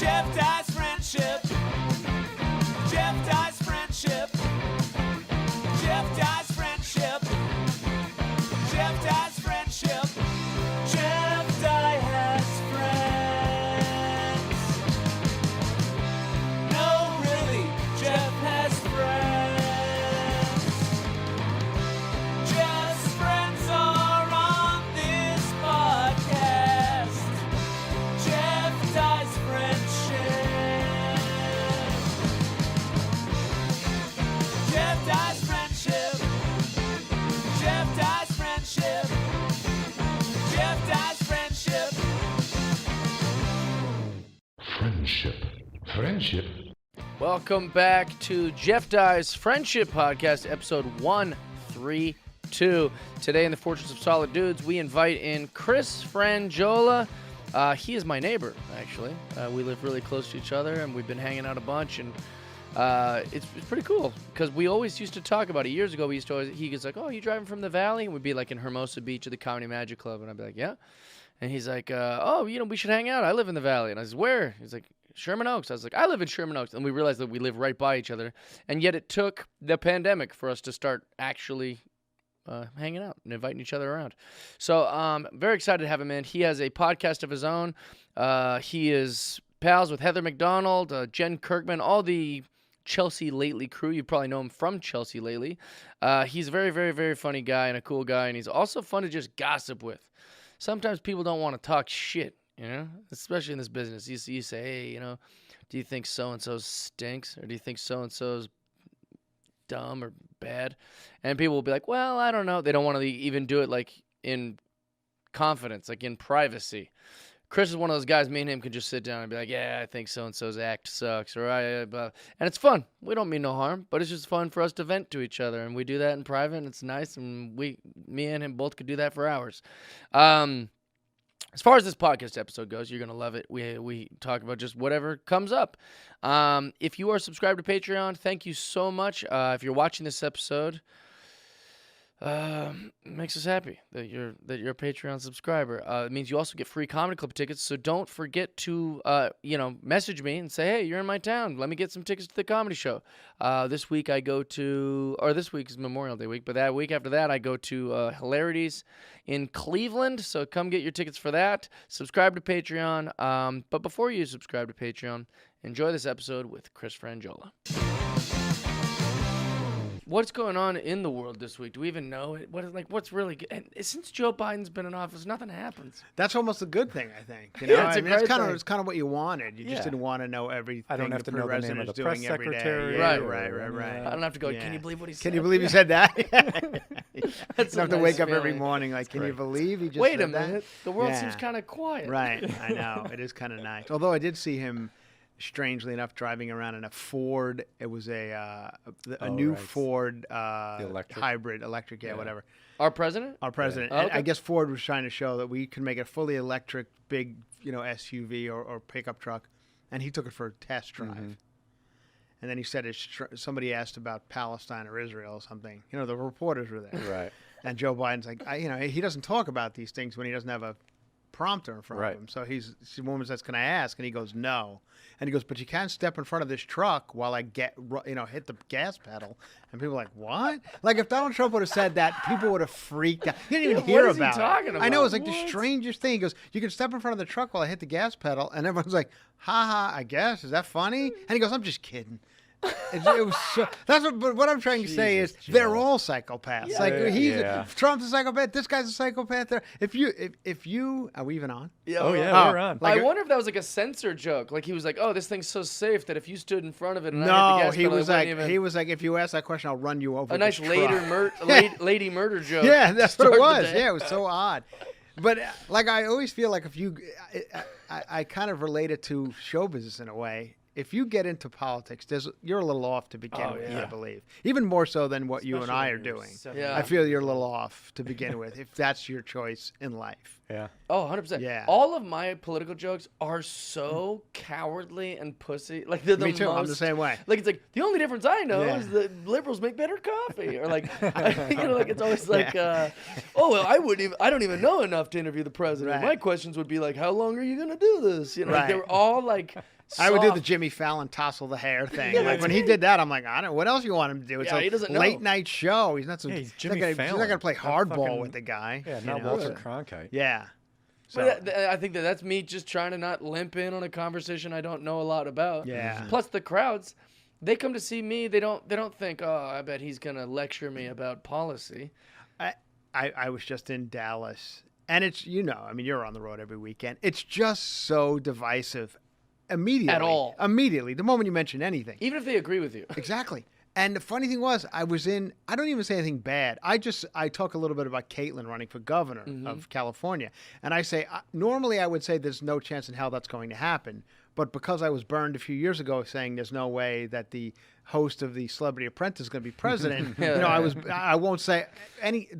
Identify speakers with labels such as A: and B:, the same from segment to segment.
A: Jeff Dye's friendship. Jeff Dye's friendship. Jeff Dye's friendship. Jeff Dye's friendship. Jeff Dye has friends. No, really, Jeff has friends. Jeff's friends are on this podcast. Jeff Dye's friendship. Jeff Dye's friendship. Jeff Dye's friendship. Jeff Dye's friendship.
B: Friendship.
C: Welcome back to Jeff Dye's Friendship Podcast, episode 132. Today in the Fortress of Solid Dudes, we invite in Chris Frangiola. He is my neighbor, actually. We live really close to each other, and we've been hanging out a bunch, and it's pretty cool, because we always used to talk about it. Years ago, he was like, oh, you driving from the Valley? And we'd be like in Hermosa Beach at the Comedy Magic Club, and I'd be like, yeah. And he's like, oh, we should hang out. I live in the Valley. And I said, where? He's like, Sherman Oaks. I was like, I live in Sherman Oaks. And we realized that we live right by each other. And yet it took the pandemic for us to start actually hanging out and inviting each other around. So very excited to have him in. He has a podcast of his own. He is pals with Heather McDonald, Jen Kirkman, all the Chelsea Lately crew. You probably know him from Chelsea Lately. He's a very, very, very funny guy and a cool guy. And he's also fun to just gossip with. Sometimes people don't want to talk shit, especially in this business. You say, hey, do you think so-and-so stinks? Or do you think so-and-so's dumb or bad? And people will be like, well, I don't know. They don't want to even do it like in confidence, like in privacy. Chris is one of those guys, me and him can just sit down and be like, yeah, I think so-and-so's act sucks. And it's fun. We don't mean no harm, but it's just fun for us to vent to each other. And we do that in private, and it's nice. And me and him both could do that for hours. As far as this podcast episode goes, you're going to love it. We talk about just whatever comes up. If you are subscribed to Patreon, thank you so much. If you're watching this episode, it makes us happy that you're a Patreon subscriber. It means you also get free comedy club tickets. So don't forget to message me and say, hey, you're in my town. Let me get some tickets to the comedy show. This week this week is Memorial Day week, but that week after that I go to Hilarities in Cleveland. So come get your tickets for that. Subscribe to Patreon. But before you subscribe to Patreon, enjoy this episode with Chris Frangiola. What's going on in the world this week? Do we even know it? What's really good? And since Joe Biden's been in office, nothing happens.
D: That's almost a good thing, I think.
C: Yeah, it's
D: kind of what you wanted. You just didn't want to know everything.
E: I don't have to know the name of the press secretary.
C: Right.
D: I
C: don't have to go, can you believe what he said?
D: Can you believe he said that? You
C: That's
D: don't have to wake up every morning like, can you believe he just
C: Wait
D: said
C: a minute.
D: that?
C: The world seems kind of quiet.
D: Right. I know. It is kind of nice. Although I did see him, strangely enough, driving around in a Ford. It was a new Ford hybrid, electric, whatever.
C: Our president?
D: Our president.
C: Oh, okay.
D: And I guess Ford was trying to show that we can make a fully electric, big, SUV or pickup truck. And he took it for a test drive. Mm-hmm. And then he said, somebody asked about Palestine or Israel or something. The reporters were there.
E: Right.
D: And Joe Biden's like, he doesn't talk about these things when he doesn't have a prompter in front of him. So the woman says, can I ask? And he goes, no. And he goes, but you can't step in front of this truck while I hit the gas pedal. And people are like, what? Like if Donald Trump would have said that, people would have freaked out. You didn't even hear
C: what is
D: about
C: he talking about?
D: I know, it's like the strangest thing. He goes, you can step in front of the truck while I hit the gas pedal. And everyone's like, ha, I guess. Is that funny? And he goes, I'm just kidding. It was so, but what I'm trying to say is they're all psychopaths.
C: Yeah.
D: Trump's a psychopath. This guy's a psychopath. If you are we even on?
C: Yeah,
E: we're on.
C: I wonder if that was like a censor joke. Like he was like, oh, this thing's so safe that if you stood in front of it and I hit the gas pedal,
D: he was like, if you ask that question, I'll run you over.
C: A nice lady murder joke.
D: Yeah, that's what it was. Yeah, it was so odd. But I always feel like if you, I kind of relate it to show business in a way. If you get into politics, you're a little off to begin with, I believe. Even more so than what you and I are doing. I feel you're a little off to begin with, if that's your choice in life.
E: Yeah.
C: Oh, 100%.
D: Yeah.
C: All of my political jokes are so cowardly and pussy. Like they're the
D: Me too.
C: most,
D: I'm the same way.
C: Like it's like the only difference I know is that liberals make better coffee, or like it's always like, I don't even know enough to interview the president.
D: Right.
C: My questions would be like, how long are you gonna do this? Like they were all like
D: I would do the
C: soft.
D: Jimmy Fallon tousle the hair thing.
C: Yeah,
D: Like
C: that's
D: when he did that, I'm like, I don't. What else you want him to do? It's
C: Yeah,
D: a
C: he doesn't know.
D: late night show. He's not some.
E: Yeah, he's
D: he's
E: Jimmy
D: not
E: Fallon.
D: gonna play
E: Not
D: hardball
E: fucking-
D: with the guy.
E: Yeah,
D: you
E: not
D: know?
E: Walter Cronkite.
D: Yeah. So,
C: But I think that's me just trying to not limp in on a conversation I don't know a lot about.
D: Yeah.
C: Plus the crowds, they come to see me. They don't think, oh, I bet he's gonna lecture me about policy.
D: I was just in Dallas, and it's I mean, you're on the road every weekend. It's just so divisive. Immediately.
C: At all.
D: Immediately. The moment you mention anything.
C: Even if they agree with you.
D: Exactly. And the funny thing was, I don't even say anything bad. I talk a little bit about Caitlin running for governor of California. And I say, normally I would say there's no chance in hell that's going to happen. But because I was burned a few years ago saying there's no way that the host of the Celebrity Apprentice is going to be president, I won't say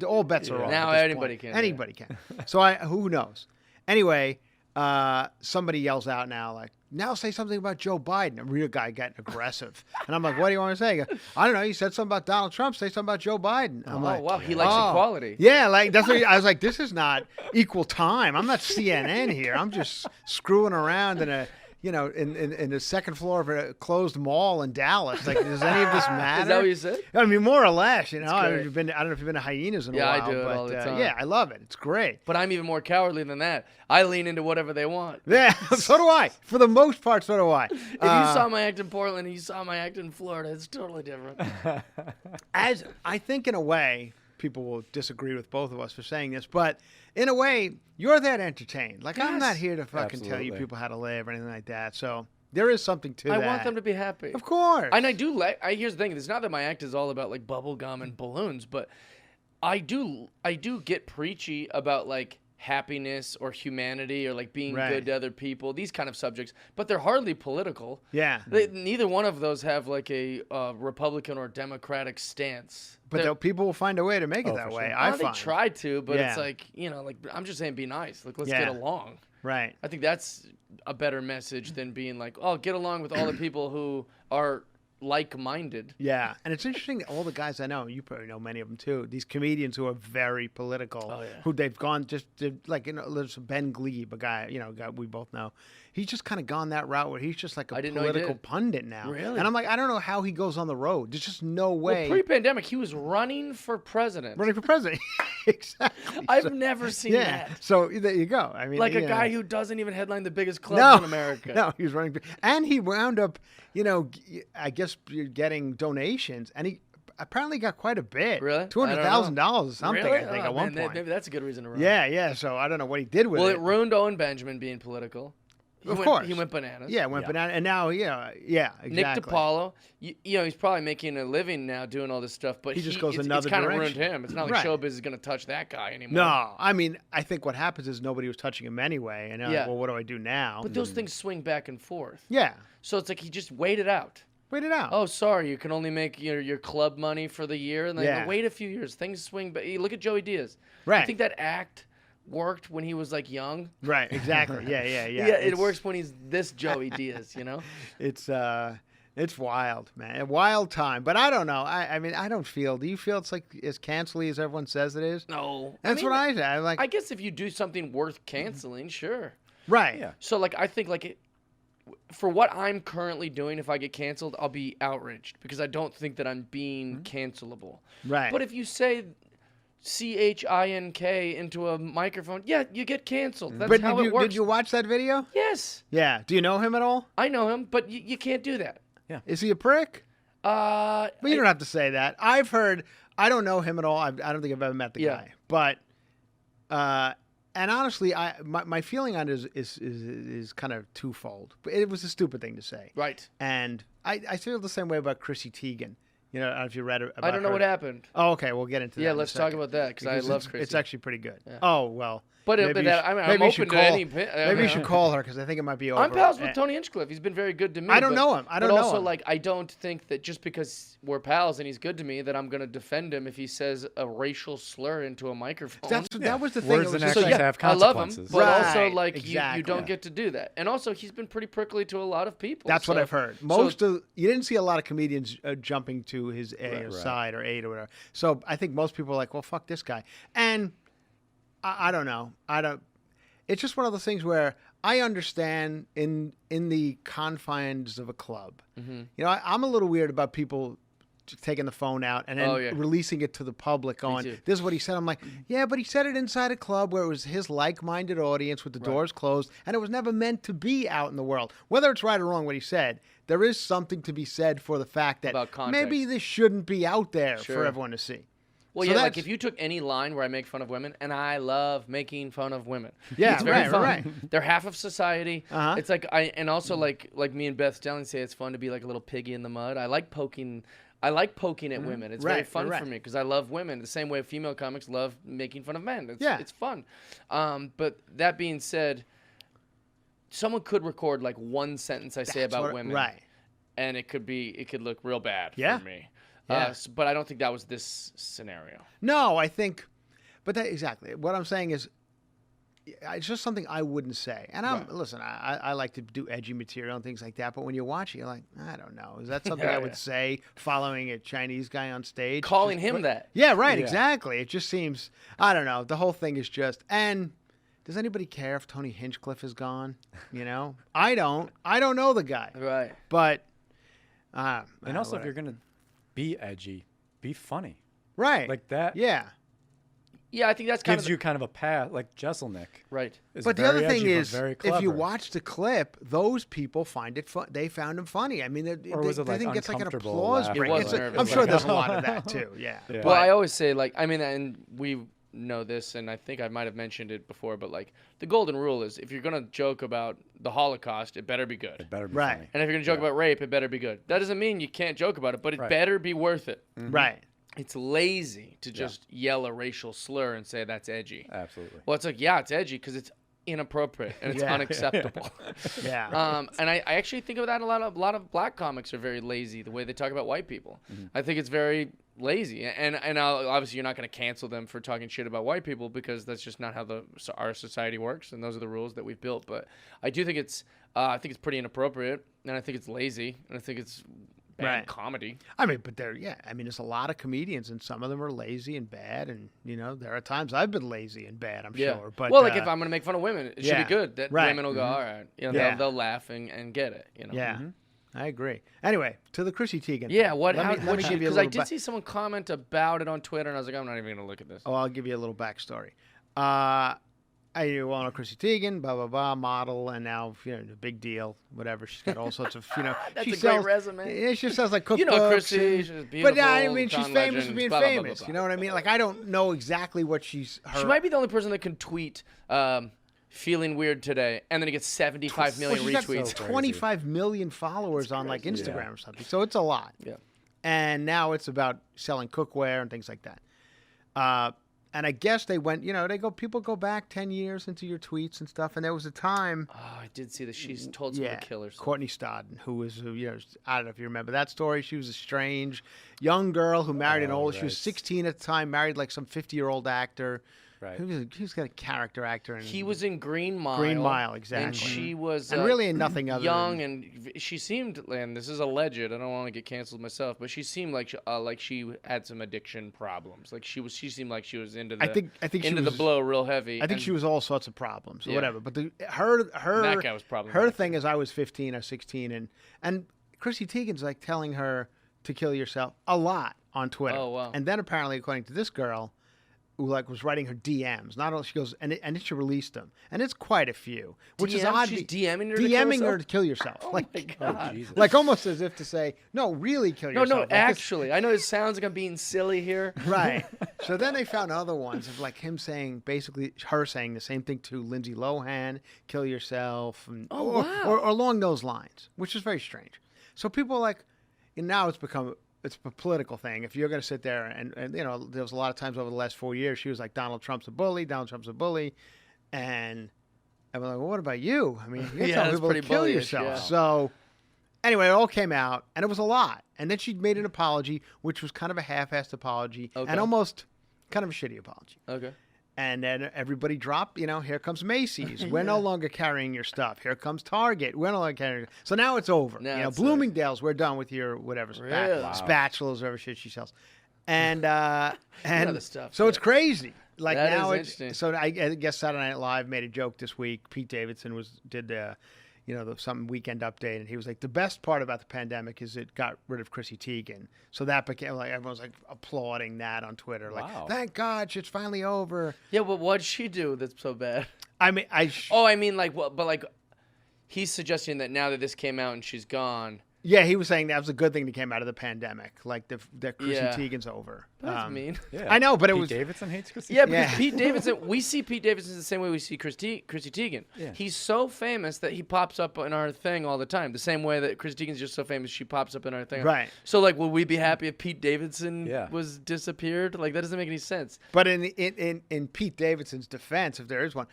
D: all bets are off.
C: Now
D: at this
C: anybody
D: point.
C: can.
D: Anybody can. So who knows? Anyway, somebody yells out now, like, now say something about Joe Biden. A real guy getting aggressive. And I'm like, what do you want to say? He goes, I don't know. You said something about Donald Trump. Say something about Joe Biden. I'm like,
C: Wow, he likes equality.
D: Yeah, like that's what I was like, this is not equal time. I'm not CNN here. I'm just screwing around in a in the second floor of a closed mall in Dallas. Like, does any of this matter?
C: Is that what you said?
D: I mean, more or less, I don't know
C: great.
D: if you've been to Hyenas in a
C: Yeah, I
D: while.
C: do it
D: but,
C: all the time.
D: yeah, I love it. It's great.
C: But I'm even more cowardly than that. I lean into whatever they want.
D: Yeah, so do I. For the most part, so do I.
C: If you saw my act in Portland and you saw my act in Florida, it's totally different.
D: As I think in a way, people will disagree with both of us for saying this, but in a way, you're that entertained. Like, I'm not here to fucking tell you
E: Absolutely.
D: people how to live or anything like that. So there is something to
C: I
D: that.
C: want them to be happy.
D: Of course.
C: And I do like. Here's the thing: it's not that my act is all about like bubble gum and balloons, but I do get preachy about like happiness or humanity or like being
D: Right.
C: good to other people. These kind of subjects, but they're hardly political.
D: Yeah.
C: Neither one of those have like a Republican or Democratic stance.
D: But people will find a way to make it that
E: for
D: way,
E: sure.
D: I
C: They
D: find.
C: try to, but
D: Yeah.
C: it's like like I'm just saying, be nice. Like let's
D: Yeah.
C: get along.
D: Right.
C: I think that's a better message than being like, oh, get along with all the people who are like-minded.
D: Yeah. And it's interesting, all the guys I know, you probably know many of them too, these comedians who are very political,
C: Oh, yeah.
D: who they've gone there's Ben Glebe, a guy, guy we both know. He's just kind of gone that route where he's just like a
C: I didn't know he
D: political
C: did.
D: pundit now.
C: Really?
D: And I'm like, I don't know how he goes on the road. There's just no way.
C: Well, pre-pandemic, he was running for president.
D: Running for president. Exactly.
C: I've never seen
D: Yeah.
C: that.
D: So there you go. I mean,
C: Like a
D: you
C: guy
D: know.
C: who doesn't even headline the biggest clubs
D: No,
C: in America.
D: No, he was running, and he wound up, I guess getting donations, and he apparently got quite a bit.
C: Really?
D: $200,000 or something.
C: Really?
D: I think
C: Oh,
D: at one
C: man,
D: point.
C: maybe that's a good reason to run.
D: Yeah. So I don't know what he did with
C: Well,
D: it.
C: it ruined Owen Benjamin being political.
D: Of course.
C: He went bananas.
D: Yeah, went banana, and now, exactly.
C: Nick DiPaolo, he's probably making a living now doing all this stuff, but
D: He just goes another
C: it's kind of ruined
D: direction.
C: him. It's not like
D: Right.
C: showbiz is going to touch that guy anymore.
D: No, I mean, I think what happens is nobody was touching him anyway, and they're
C: Yeah.
D: like, well, what do I do now?
C: But those things swing back and forth.
D: Yeah,
C: So it's like he just waited out.
D: wait it out.
C: Oh, sorry, you can only make your club money for the year, and then
D: Yeah.
C: wait a few years, things swing. But look at Joey Diaz.
D: Right.
C: You think that act worked when he was like young?
D: Right, exactly. Yeah.
C: It works when he's this Joey Diaz,
D: It's wild, man. A wild time. But I don't know. I mean, I don't feel. Do you feel it's like as cancelly as everyone says it is?
C: No,
D: That's what I say. I'm like,
C: I guess if you do something worth canceling, sure.
D: right.
E: Yeah.
C: So like I think for what I'm currently doing, if I get canceled, I'll be outraged because I don't think that I'm being cancelable.
D: Right.
C: But if you say CHINK into a microphone, yeah, you get canceled. That's
D: But
C: how it works.
D: did you watch that video?
C: Yes,
D: Yeah. Do you know him at all?
C: I know him, but you can't do that.
D: Is he a prick?
C: Uh,
D: But you don't have to say that. I've heard. I don't know him at all. I don't think I've ever met the
C: Yeah.
D: guy. But, and honestly, my feeling on it is kind of twofold. It was a stupid thing to say.
C: right.
D: And I feel the same way about Chrissy Teigen. I don't know if you read about
C: I don't know
D: her.
C: what happened.
D: Oh, okay. We'll get into that.
C: Yeah,
D: in a
C: let's talk
D: second.
C: about that because I love Chrissy.
D: It's actually pretty good. Oh, well.
C: But
D: maybe you
C: I'm
D: maybe you
C: open
D: should
C: to
D: call,
C: any.
D: Maybe you should call her because I think it might be over.
C: I'm pals with Tony Hinchcliffe. He's been very good to me.
D: I don't know him. I don't
C: but
D: know
C: also,
D: him.
C: like, I don't think that just because we're pals and he's good to me that I'm going to defend him if he says a racial slur into a microphone.
D: That was the thing.
E: Words
D: It was
E: and
D: just
E: actions
D: like,
E: have
C: I love him,
E: consequences.
C: but also
D: Right,
C: like
D: exactly.
C: you don't get to do that. And also, he's been pretty prickly to a lot of people.
D: That's what
C: so-
D: I've heard.
C: so-
D: You didn't see a lot of comedians jumping to his side or aid or whatever. So I think most people are like, well, fuck this guy. And I don't know. It's just one of those things where I understand in the confines of a club.
C: Mm-hmm.
D: You know, I'm a little weird about people taking the phone out and then releasing it to the public on
C: too.
D: this is what he said. I'm like, yeah, but he said it inside a club where it was his like-minded audience with the doors closed, and it was never meant to be out in the world. Whether it's right or wrong what he said, there is something to be said for the fact that maybe this shouldn't be out there for everyone to see.
C: Well, so like if you took any line where I make fun of women, and I love making fun of women.
D: Yeah,
C: it's very fun.
D: Right.
C: They're half of society. It's like and also like me and Beth Stelling say, it's fun to be like a little piggy in the mud. I like poking at women. It's very fun for me because I love women the same way female comics love making fun of men. It's fun. But that being said, someone could record like one sentence I say about women,
D: right?
C: And it could look real bad for me.
D: Yeah.
C: But I don't think that was this scenario.
D: No, I think, but exactly what I'm saying is, it's just something I wouldn't say. And listen, I like to do edgy material and things like that. But when you watch it, you're like, I don't know, is that something I would say following a Chinese guy on stage,
C: calling him that?
D: Yeah, right, exactly. It just seems, I don't know. The whole thing is just, and does anybody care if Tony Hinchcliffe is gone? You know, I don't know the guy,
C: right?
D: But
E: and also, if you're gonna be edgy, be funny.
D: Right.
E: Like that.
D: Yeah.
C: Yeah, I think that's kind
E: gives you kind of a path, like Jesselnick.
C: Right.
D: But the other thing is,
E: if
D: you watch the clip, those people find it fun. They found him funny. I mean, they think it's like an applause break. I'm sure there's a lot of that too. Yeah.
C: Well, I always say, like, I mean, and we know this, and I think I might have mentioned it before, but like the golden rule is if you're gonna joke about the Holocaust, it better be good.
E: It better be funny.
C: And if you're gonna joke about rape, it better be good. That doesn't mean you can't joke about it, but it better be worth it.
D: Mm-hmm. Right.
C: It's lazy to just yell a racial slur and say that's edgy.
E: Absolutely.
C: Well, it's like, yeah, it's edgy because it's inappropriate and it's unacceptable. And I actually think of that a lot of black comics are very lazy the way they talk about white people. I think it's very lazy, and obviously you're not going to cancel them for talking shit about white people because that's just not how our society works, and those are the rules that we've built. But I do think it's pretty inappropriate, and I think it's lazy, and I think it's bad comedy.
D: I mean, but there's a lot of comedians, and some of them are lazy and bad, and there are times I've been lazy and bad. I'm sure, but
C: like if I'm going to make fun of women, it should be good. That women will go, all right, they'll laugh and get it.
D: Yeah. I agree. Anyway, to the Chrissy Teigen.
C: Yeah,
D: let me give you a little.
C: Because I did see someone comment about it on Twitter, and I was like, I'm not even going to look at this.
D: Oh, I'll give you a little backstory. I well know Chrissy Teigen, blah blah blah, model, and now a big deal. Whatever, she's got all sorts of
C: That's a great resume.
D: Yeah, she sells like cookbooks.
C: Chrissy, she's beautiful.
D: But I mean, she's famous for being famous.
C: Blah, blah, blah.
D: You know what I mean? Like I don't know exactly what she's.
C: She might be the only person that can tweet. Feeling weird today, and then it gets 75 million retweets.
D: 25 million followers on like Instagram or something. So it's a lot.
C: Yeah.
D: And now it's about selling cookware and things like that. And I guess they went, people go back 10 years into your tweets and stuff. And there was a time.
C: Oh, I did see that she's told someone to kill herself.
D: Courtney Stodden, who was, I don't know if you remember that story. She was a strange young girl who married an old. She was 16 at the time, married like some 50-year-old actor.
E: Right.
D: He was got a character actor.
C: He was in Green Mile.
D: Green Mile, exactly.
C: And she was
D: really in nothing other
C: young, and she seemed, and this is alleged, I don't want to get canceled myself, but she seemed like she had some addiction problems. Like she seemed like she was into the
D: I think
C: into the blow real heavy.
D: I think she was all sorts of problems or whatever. But her
C: that guy was problematic.
D: Her thing is I was 15 or 16 and Chrissy Teigen's like telling her to kill yourself a lot on Twitter.
C: Oh wow.
D: And then apparently according to this girl who was writing her DMs. Not only she goes and then she released them, and it's quite a few, which is odd.
C: She's DMing
D: her to kill yourself.
C: Oh my God.
D: Like almost as if to say, no, really kill yourself.
C: No, actually, I know it sounds like I'm being silly here.
D: Right. So then they found other ones of like him saying, basically her saying the same thing to Lindsay Lohan, kill yourself, and, or along those lines, which is very strange. So people are like, and now it's become. It's a political thing. If you're going to sit there and there was a lot of times over the last 4 years, she was like, Donald Trump's a bully, and I'm like, well, what about you? I mean, you're telling people to kill yourself.
C: Yeah.
D: So anyway, it all came out, and it was a lot. And then she made an apology, which was kind of a half-assed apology, and almost kind of a shitty apology.
C: Okay.
D: And then everybody dropped, here comes Macy's. We're no longer carrying your stuff. Here comes Target. We're no longer carrying it. So now it's over. Bloomingdale's, we're done with your whatever, spatulas, whatever shit she sells. And
C: stuff,
D: so it's crazy. like
C: That
D: now,
C: is interesting.
D: so I guess Saturday Night Live made a joke this week. Pete Davidson did some weekend update, and he was like, the best part about the pandemic is it got rid of Chrissy Teigen. So that became like everyone's like applauding that on Twitter,
E: Wow.
D: like thank God it's finally over.
C: Yeah, but what'd she do that's so bad?
D: I mean,
C: I mean, like, what? But like, he's suggesting that now that this came out and she's gone.
D: yeah, he was saying that was a good thing that came out of the pandemic, like that Chrissy
C: Yeah.
D: Teigen's over.
C: That's mean.
E: Yeah.
D: I know, but it
E: Pete
D: was
E: Davidson hates Chrissy.
C: Yeah, because
D: Yeah.
C: Pete Davidson, we see Pete Davidson the same way we see Chrissy Teigen.
E: Yeah.
C: He's so famous that he pops up in our thing all the time. The same way that Chrissy Teigen's just so famous, she pops up in our thing.
D: Right.
C: So, like, would we be happy if Pete Davidson
E: Yeah.
C: was disappeared? Like, that doesn't make any sense.
D: But in Pete Davidson's defense, if there is one,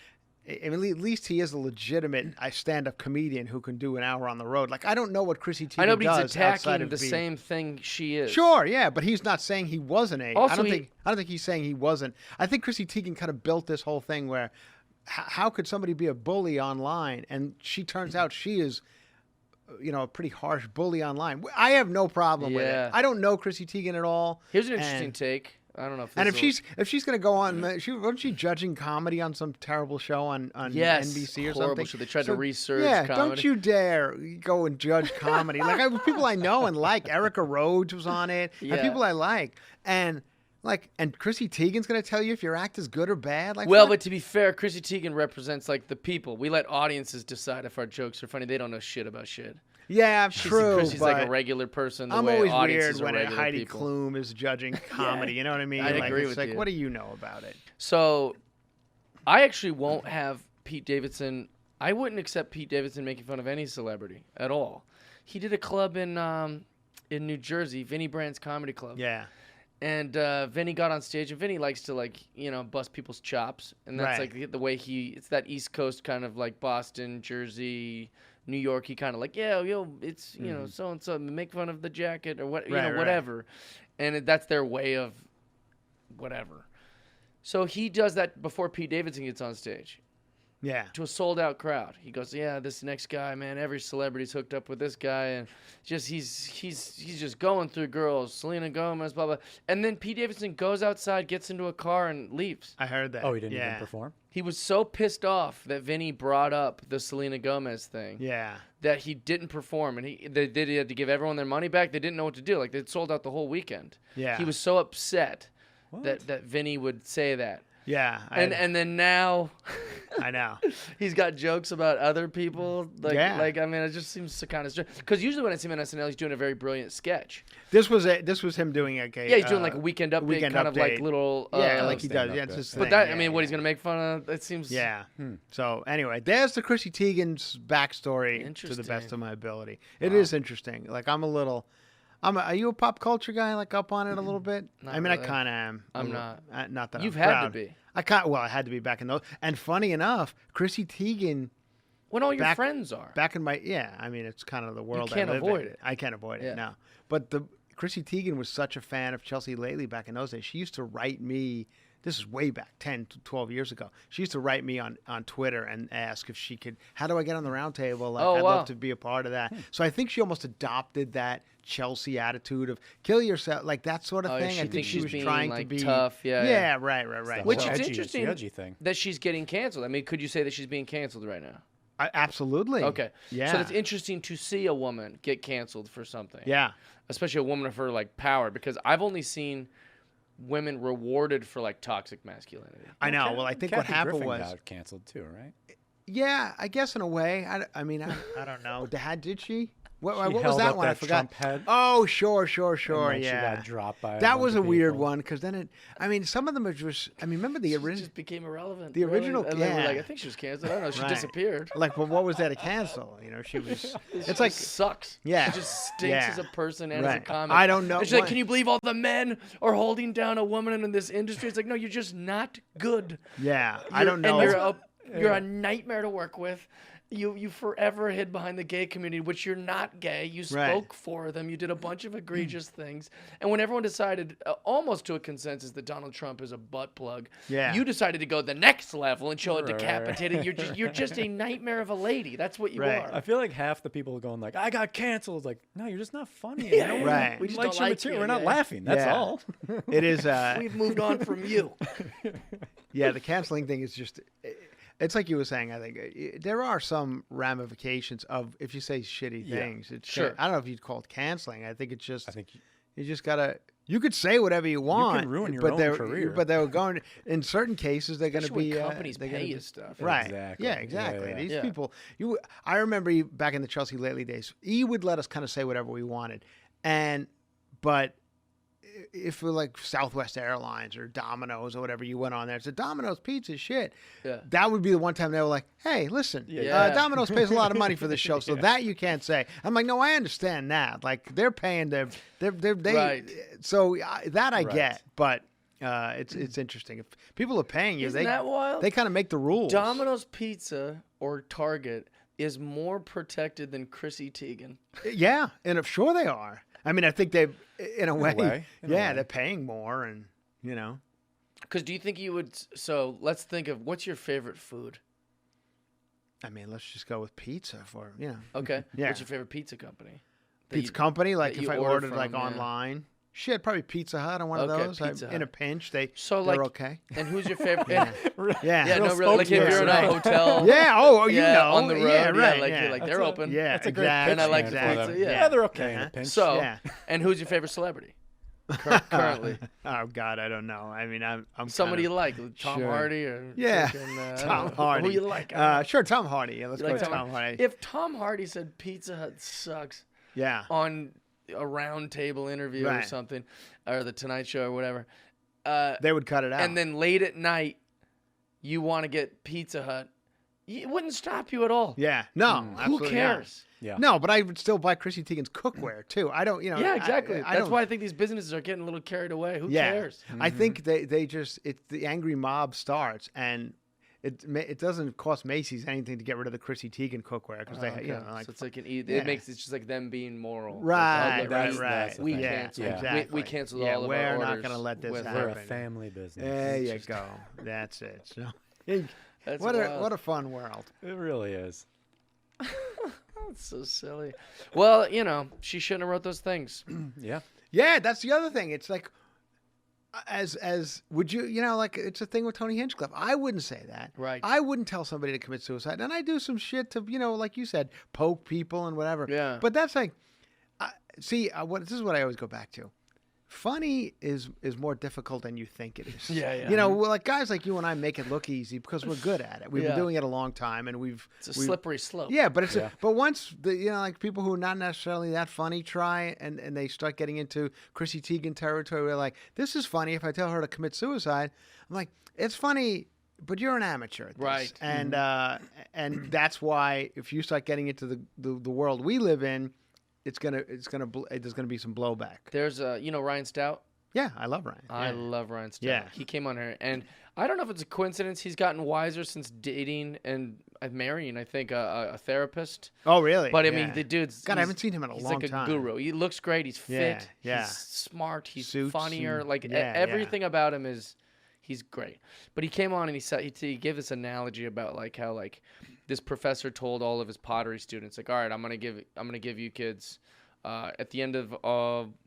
D: I mean, at least he is a legitimate stand-up comedian who can do an hour on the road. Like, I don't know what Chrissy Teigen
C: I know, but he's
D: does outside
C: attacking
D: of
C: the
D: being-
C: same thing she is.
D: Sure, yeah, but he's not saying he wasn't a.
C: Also,
D: I don't think he's saying he wasn't. I think Chrissy Teigen kind of built this whole thing where, how could somebody be a bully online? And she turns out she is, a pretty harsh bully online. I have no problem with
C: Yeah.
D: it. I don't know Chrissy Teigen at all.
C: Here's an interesting
D: and-
C: take. I don't know if
D: And
C: this
D: if she's gonna go on, wasn't she judging comedy on some terrible show on
C: Yes,
D: NBC or
C: horrible
D: something?
C: show. They tried to research
D: Yeah,
C: comedy.
D: don't you dare go and judge comedy. Like people I know and like. Erica Rhodes was on it.
C: Yeah.
D: And people I like. And Chrissy Teigen's gonna tell you if your act is good or bad. Like,
C: Well,
D: what?
C: but to be fair, Chrissy Teigen represents like the people. We let audiences decide if our jokes are funny. They don't know shit about shit.
D: yeah, true.
C: Chrissy's
D: but
C: like a regular person. The
D: I'm
C: way
D: always
C: audiences
D: weird when
C: are
D: a
C: regular
D: Heidi
C: people.
D: Klum is judging comedy. You know what I mean?
C: I
D: Like,
C: agree
D: it's
C: with
D: like,
C: you.
D: what do you know about it?
C: So, I actually won't have Pete Davidson. I wouldn't accept Pete Davidson making fun of any celebrity at all. He did a club in New Jersey, Vinny Brand's Comedy Club.
D: Yeah.
C: And Vinny got on stage, and Vinny likes to bust people's chops, and that's
D: Right.
C: like the way it's that East Coast kind of like Boston, Jersey, New York. He kind of like it's so and so make fun of the jacket or what
D: Right, right.
C: whatever, and that's their way of whatever. So he does that before Pete Davidson gets on stage
D: Yeah.
C: to a sold out crowd. He goes, yeah, this next guy, man, every celebrity's hooked up with this guy, and just he's just going through girls, Selena Gomez, blah blah. And then Pete Davidson goes outside, gets into a car, and leaves.
D: I heard that.
E: Oh, he didn't
D: yeah.
E: even perform?
C: He was so pissed off that Vinny brought up the Selena Gomez thing
D: Yeah.
C: that he didn't perform, and they had to give everyone their money back. They didn't know what to do. Like they'd sold out the whole weekend.
D: Yeah.
C: He was so upset that Vinny would say that.
D: Yeah.
C: And then now
D: I know.
C: he's got jokes about other people.
D: Yeah.
C: I mean, it just seems to kind of strange. Because usually when I see him on SNL, he's doing a very brilliant sketch.
D: This was him doing a
C: Yeah, he's doing like a weekend update, kind of like little.
D: Yeah, like he does.
E: stand-up
D: Yeah, it's
E: bit.
D: his
C: But
D: thing.
C: that,
D: yeah,
C: I mean, what
D: yeah.
C: he's gonna make fun of? It seems.
D: Yeah. So anyway, there's the Chrissy Teigen's backstory to the
C: Interesting.
D: best of my ability. It is interesting. Like are you a pop culture guy? Like up on it a little bit?
C: Not
D: I mean,
C: really.
D: I kind of am.
C: I'm
D: Not that
C: You've
D: I'm
C: had to
D: proud.
C: be.
D: I had to be back in those. And funny enough, Chrissy Teigen.
C: When all your
D: Back-
C: friends are.
D: Back in my I mean, it's kind of the world
C: can't
D: I live
C: avoid
D: in.
C: it.
D: I can't avoid
C: Yeah.
D: it. No, but Chrissy Teigen was such a fan of Chelsea Lately back in those days. She used to write me. This is way back 10 to 12 years ago. She used to write me on Twitter and ask if she could. How do I get on the round table? Like,
C: Oh,
D: I'd
C: wow.
D: love to be a part of that. So I think she almost adopted that Chelsea attitude of kill yourself, like that sort of
C: Oh, yeah,
D: thing.
C: she
D: I think
C: thinks
D: she
C: she's
D: was
C: being,
D: trying
C: like,
D: to be
C: tough. Yeah,
D: Yeah,
C: yeah.
D: right.
E: The
C: Which
E: whole
C: is
E: edgy-
C: interesting
E: The edgy thing.
C: that she's getting canceled. I mean, could you say that she's being canceled right now?
D: Absolutely.
C: Okay.
D: Yeah.
C: So it's interesting to see a woman get canceled for something.
D: Yeah.
C: Especially a woman of her like power, because I've only seen women rewarded for like toxic masculinity.
D: I know. Well, I think what
E: Kathy
D: happened
E: Griffin
D: was.
E: got canceled too, right?
D: Yeah, I guess in a way. I mean, I don't know. Did she? What
E: She
D: was
E: held
D: that
E: up
D: one? I
E: that
D: forgot.
E: Trump head.
D: Oh, sure.
E: And then
D: Yeah.
E: She got dropped by.
D: That
E: bunch
D: was a
E: of
D: weird
E: people.
D: one because then I mean, some of them are just. I mean, remember the
C: She
D: original?
C: just became irrelevant.
D: The
C: really.
D: original-
C: And they were
D: yeah.
C: like, I think she was canceled. I don't know. She
D: Right.
C: disappeared.
D: Like, but what was there to cancel? You know, she was. It's like.
C: sucks.
D: Yeah.
C: She just stinks
D: Yeah.
C: as a person and as a
D: Right.
C: comic.
D: I don't know
C: And she's like,
D: what-
C: can you believe all the men are holding down a woman in this industry? It's like, no, you're just not good.
D: Yeah, I don't know.
C: And you're a nightmare to work with. You forever hid behind the gay community, which you're not gay. You spoke for them. You did a bunch of egregious things. And when everyone decided, almost to a consensus, that Donald Trump is a butt plug, you decided to go the next level and show it decapitated. You're just a nightmare of a lady. That's what you are.
E: I feel like half the people are going like, I got canceled. Like, no, you're just not funny.
C: Yeah,
E: We
C: just
E: like
C: don't
E: your
C: like
E: material.
C: you,
E: We're not laughing. That's all.
D: It is.
C: We've moved on from you.
D: Yeah, the canceling thing is just. It's like you were saying. I think there are some ramifications of if you say shitty things. It's
C: sure.
D: I don't know if you'd call it canceling. I think it's just.
E: I think
D: you just gotta. You could say whatever you want.
E: You can ruin your own career.
D: But they're going. In certain cases, they're going to be.
C: Companies pay you stuff.
D: Right.
E: Exactly.
D: Yeah. Exactly.
E: Yeah.
D: These people. I remember back in the Chelsea Lately days. He would let us kind of say whatever we wanted, but. If we're like Southwest Airlines or Domino's or whatever, you went on there, it's a Domino's pizza shit.
C: Yeah.
D: That would be the one time they were like, "Hey, listen, Domino's pays a lot of money for this show, so that you can't say." I'm like, "No, I understand that. Like they're paying they
C: Right.
D: So that I get, but it's interesting. If people are paying you,
C: Isn't that wild?
D: They kind of make the rules.
C: Domino's Pizza or Target is more protected than Chrissy Teigen.
D: Yeah, and I'm sure they are. I mean, I think they've, in a way. They're paying more, and
C: Because do you think you would? So let's think of what's your favorite food.
D: I mean, let's just go with pizza for
C: Okay.
D: Yeah.
C: What's your favorite pizza company?
D: Pizza company, like
C: that
D: if
C: you
D: I
C: order
D: ordered
C: from,
D: like online. Shit, probably Pizza Hut on one of
C: Okay,
D: those.
C: Pizza
D: In a
C: Hut.
D: pinch,
C: So
D: they're
C: like,
D: okay.
C: And who's your favorite?
D: Yeah.
C: Yeah, no,
E: Little
C: really. Like if you're in a
D: Right.
C: hotel.
D: Yeah. Oh, you know,
C: on the road.
D: Yeah, right.
C: Like
D: yeah.
C: you're like they're open.
D: Yeah,
E: That's a great
D: exactly.
C: And I like
D: exactly.
C: pizza,
E: Yeah, they're okay in a pinch.
C: So,
D: Yeah.
C: and who's your favorite celebrity? Currently,
D: Oh God, I don't know. I mean, I'm
C: somebody you
D: kind
C: like, Tom
D: Sure.
C: Hardy or
D: Yeah.
C: freaking,
D: Tom Hardy.
C: Who you like?
D: Sure, Tom Hardy. Yeah, let's
C: You
D: go
C: like
D: with Tom Hardy.
C: If Tom Hardy said Pizza Hut sucks
D: Yeah.
C: on a round table interview or
D: Right.
C: something, or the Tonight Show or whatever,
D: They would cut it out.
C: and then late at night you want to get Pizza Hut, it wouldn't stop you at all.
D: Yeah. No.
C: Who
D: absolutely
C: cares?
E: Yeah.
D: No, but I would still buy Chrissy Teigen's cookware too. I don't,
C: Yeah, exactly.
D: I
C: That's
D: don't,
C: why I think these businesses are getting a little carried away. Who
D: yeah.
C: cares?
D: I think they just the angry mob starts, and it doesn't cost Macy's anything to get rid of the Chrissy Teigen cookware because they
C: Okay.
D: like
C: So it's like it
D: Yeah.
C: makes it's just like them being moral.
D: right,
C: Like,
D: right,
C: we-
D: right.
E: the
C: We
E: thing.
D: yeah,
C: cancel.
D: exactly.
C: We canceled
D: yeah,
C: all of
D: we're
C: our
D: not
C: orders
D: going to let this
C: with-
D: happen.
E: We're a family business.
D: There
E: It's
D: you
E: just-
D: go. That's it. So,
C: That's
D: what
C: wild.
D: a fun world.
E: It really is.
C: That's so silly. Well, she shouldn't have wrote those things.
E: Yeah.
D: Yeah, that's the other thing. It's like, as would you, like it's a thing with Tony Hinchcliffe. I wouldn't say that.
C: Right.
D: I wouldn't tell somebody to commit suicide, and I do some shit to, like you said, poke people and whatever.
C: Yeah.
D: But that's like, this is what I always go back to. Funny is more difficult than you think it is.
C: Yeah.
D: Well, like guys like you and I make it look easy because we're good at it. We've
C: Yeah.
D: been doing it a long time, and
C: It's a slippery slope.
D: yeah, but but once like people who are not necessarily that funny try and they start getting into Chrissy Teigen territory, we're like, this is funny. If I tell her to commit suicide, I'm like, it's funny, but you're an amateur at this.
C: Right.
D: And and that's why if you start getting into the world we live in, there's gonna be some blowback.
C: There's Ryan Stout.
D: Yeah, I love Ryan.
C: I love Ryan Stout.
D: Yeah.
C: He came on here, and I don't know if it's a coincidence. He's gotten wiser since dating and marrying, I think, a therapist.
D: Oh, really?
C: But I
D: Yeah.
C: mean, the dude's.
D: God, I haven't seen him in a
C: he's
D: long
C: like a
D: time.
C: guru. He looks great. He's
D: Yeah,
C: fit.
D: yeah.
C: He's smart. He's
D: Suits
C: funnier.
D: and-
C: Like
D: yeah,
C: everything about him is. He's great. But he came on and he gave this analogy about like how like this professor told all of his pottery students like, all right, I'm gonna give you kids at the end of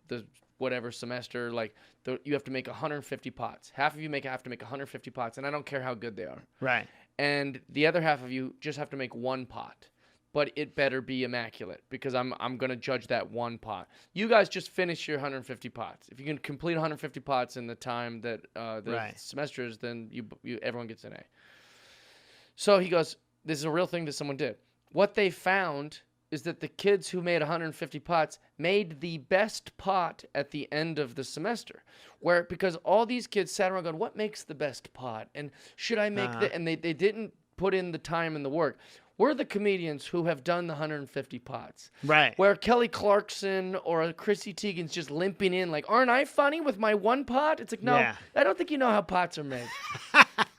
C: the whatever semester, like you have to make 150 pots. Half of you have to make 150 pots, and I don't care how good they are.
D: Right.
C: And the other half of you just have to make one pot, but it better be immaculate because I'm gonna judge that one pot. You guys just finish your 150 pots. If you can complete 150 pots in the time that the
D: Right.
C: semester is, then everyone gets an A. So he goes, this is a real thing that someone did. What they found is that the kids who made 150 pots made the best pot at the end of the semester. Because all these kids sat around going, what makes the best pot? And should I make that? And they didn't put in the time and the work. We're the comedians who have done the 150 pots.
D: Right.
C: Where Kelly Clarkson or Chrissy Teigen's just limping in like, aren't I funny with my one pot? It's like, no,
D: Yeah.
C: I don't think you know how pots are made.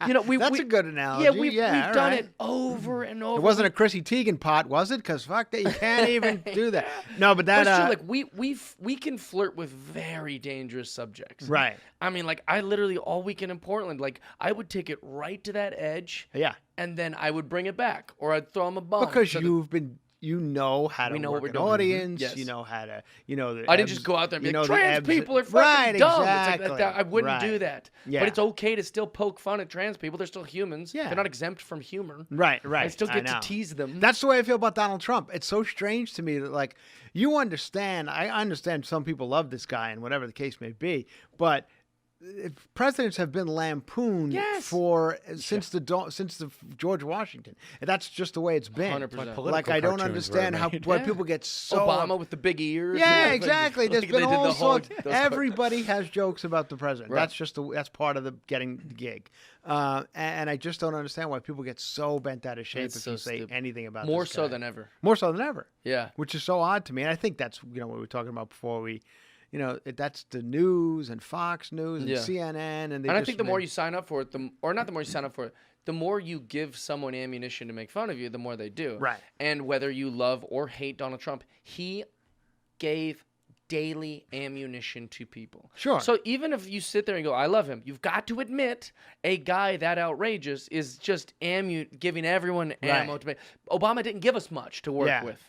C: You know,
D: That's a good analogy.
C: Yeah, we've
D: all
C: done
D: right.
C: it over and over.
D: It wasn't a Chrissy Teigen pot, was it? Because fuck that, you can't even do that. No, but that.
C: But it's true, like we can flirt with very dangerous subjects.
D: Right.
C: I mean, like I literally all weekend in Portland, like I would take it right to that edge.
D: Yeah.
C: And then I would bring it back, or I'd throw him a bomb.
D: Because
C: so that-
D: you've been. You know how to
C: We know
D: work
C: what
D: an
C: we're doing.
D: audience.
C: Yes.
D: You know how to. You know. The
C: I didn't
D: ebbs-
C: just go out there and be
D: you know
C: like,
D: the
C: trans
D: ebbs-
C: people are fucking
D: right,
C: dumb.
D: Exactly.
C: It's like that. I wouldn't do
D: Right.
C: that.
D: Yeah.
C: But it's okay to still poke fun at trans people. They're still humans.
D: Yeah.
C: They're not exempt from humor.
D: Right.
C: I still get to
D: know.
C: tease them.
D: That's the way I feel about Donald Trump. It's so strange to me that, like, you understand. I understand some people love this guy and whatever the case may be, but presidents have been lampooned
C: Yes.
D: for since the George Washington. And that's just the way it's been.
C: 100%.
D: Like, I don't
E: cartoons
D: understand
E: were
D: how
E: made.
D: why
C: Yeah.
D: people get so
C: Obama with the big ears.
D: Yeah,
C: Like,
D: exactly. There's
C: like
D: been
C: they did
D: all
C: the whole-
D: sorts.
C: those
D: Everybody has jokes about the president.
C: Right.
D: That's just that's part of the getting the gig. And I just don't understand why people get so bent out of shape
C: It's
D: if
C: so
D: you say
C: stupid.
D: anything about
C: More
D: this
C: so
D: guy.
C: than ever.
D: More so than ever.
C: Yeah.
D: Which is so odd to me. And I think that's what we were talking about before we. That's the news and Fox News and
C: Yeah.
D: CNN and they
C: And I
D: just
C: think the more
D: make-
C: you sign up for it, or not the more you sign up for it, the more you give someone ammunition to make fun of you, the more they do.
D: Right.
C: And whether you love or hate Donald Trump, he gave daily ammunition to people.
D: Sure.
C: So even if you sit there and go, I love him, you've got to admit a guy that outrageous is just giving everyone ammo to make. Obama didn't give us much to work
D: Yeah.
C: with.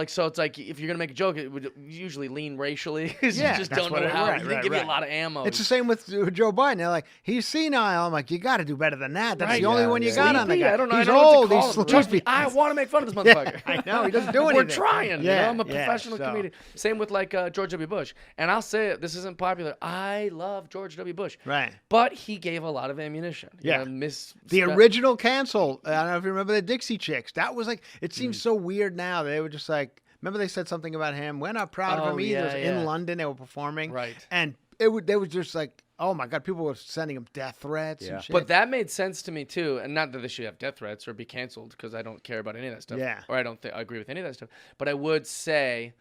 C: So it's like if you're gonna make a joke, it would usually lean racially. 'Cause
D: Yeah,
C: you just
D: that's
C: don't
D: what
C: know
D: it-
C: how.
D: right,
C: He didn't
D: right,
C: give you a
D: right.
C: lot of ammo.
D: It's the same with Joe Biden. They're like, he's senile. I'm like, you got to do better than that. That's
C: Right.
D: the only
E: Yeah,
D: one you
E: yeah,
D: got
E: yeah.
D: on the
C: Sleepy,
D: guy.
C: I don't know.
D: He's
C: I don't know what
D: old.
C: to call
D: He's
C: him. Trust me,
D: sleepy.
C: I want to make fun of this
D: Yeah,
C: motherfucker.
D: I know. He doesn't do anything.
C: We're trying.
D: Yeah,
C: I'm a
D: yeah,
C: professional
D: so-
C: comedian. Same with like George W. Bush. And I'll say it. This isn't popular. I love George W. Bush.
D: Right.
C: But he gave a lot of ammunition.
D: Yeah.
C: Miss
D: The original cancel. I don't know if you remember the Dixie Chicks. That was like, it seems so weird now. They were just like, remember they said something about him? We're not proud of
C: Oh,
D: him either. It was
C: yeah.
D: in London. They were performing.
C: Right.
D: And they were just like, oh my God, people were sending him death threats
E: Yeah.
D: and shit.
C: But that made sense to me too, and not that they should have death threats or be canceled because I don't care about any of that stuff.
D: Yeah.
C: Or I don't agree with any of that stuff. But I would say,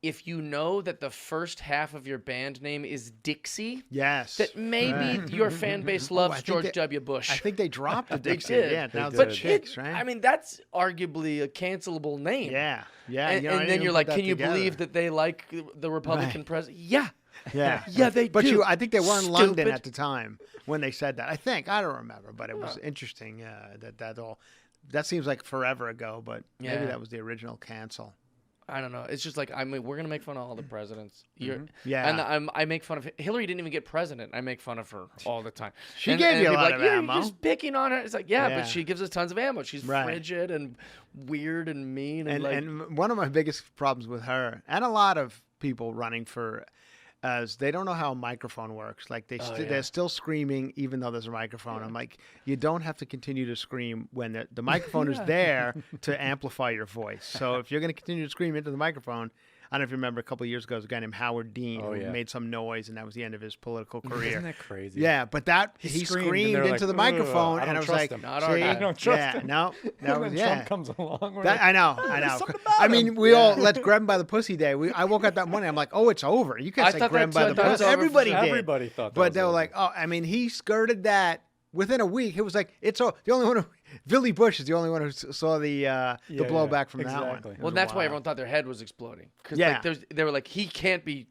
C: if you know that the first half of your band name is Dixie,
D: yes.
C: that maybe
D: Right.
C: your fan base
D: I
C: loves
D: think
C: George
D: they-
C: W. Bush.
D: I think they dropped the
C: They
D: Dixie.
C: did.
D: Yeah, now
E: They
D: the
E: did.
D: Chicks, right?
C: I mean, that's arguably a cancelable name.
D: yeah. Yeah.
C: And,
D: you know, I
C: and
D: didn't
C: then
D: even
C: you're
D: put
C: like,
D: that
C: can you
D: together.
C: believe that they like the Republican
D: Right.
C: president? Yeah.
D: Yeah.
C: Yeah, they
D: But
C: do.
D: I think they were in London
C: Stupid.
D: at the time when they said that. I don't remember, but it was interesting that seems like forever ago, but maybe
C: Yeah.
D: that was the original cancel.
C: I don't know. It's just like, I mean, we're gonna make fun of all the presidents.
D: Yeah.
C: And I make fun of Hillary. Didn't even get president. I make fun of her all the time.
D: She
C: And-
D: gave
C: and
D: you a
C: people are
D: lot
C: like,
D: of
C: "You're
D: ammo."
C: just picking on her. It's like, yeah,
D: Yeah.
C: but she gives us tons of ammo. She's
D: Right.
C: frigid and weird and mean and, like,
D: And one of my biggest problems with her and a lot of people running for as they don't know how a microphone works. Like they're still screaming even though there's a microphone. I'm like, you don't have to continue to scream when the microphone is there to amplify your voice. So if you're going to continue to scream into the microphone, I don't know if you remember a couple of years ago, there was a guy named Howard Dean who made some noise, and that was the end of his political career.
E: Isn't that crazy?
D: Yeah, but he
E: screamed, and
D: screamed
E: they're
D: into
E: like,
D: the
E: "Ugh,
D: microphone,
E: I
D: and
E: don't
D: I was
E: trust
D: like,
E: him."
C: Not our
D: see,
C: guy. I
E: don't trust
D: yeah,
E: him.
D: no, that was
E: And then
D: yeah.
E: Trump comes along. we're
D: That,
E: like,
D: I know.
E: something about
D: I mean,
E: him.
D: we all let's grab him by the pussy day. I woke up that morning. I'm like, oh, it's over. You can't
C: I
D: say
C: thought
D: grab him
C: that-
D: by the
C: I thought it was
D: pussy.
C: over for
D: Everybody
C: sure.
D: did.
E: Everybody thought that
D: But
E: was
D: they were
E: over.
D: like, oh, I mean, he skirted that within a week. It was like the only one. Billy Bush is the only one who saw the blowback from that
E: exactly.
D: one. It
C: well,
D: was
C: that's why
D: wild.
C: everyone thought their head was exploding. Because
D: Yeah.
C: they were like, he can't be.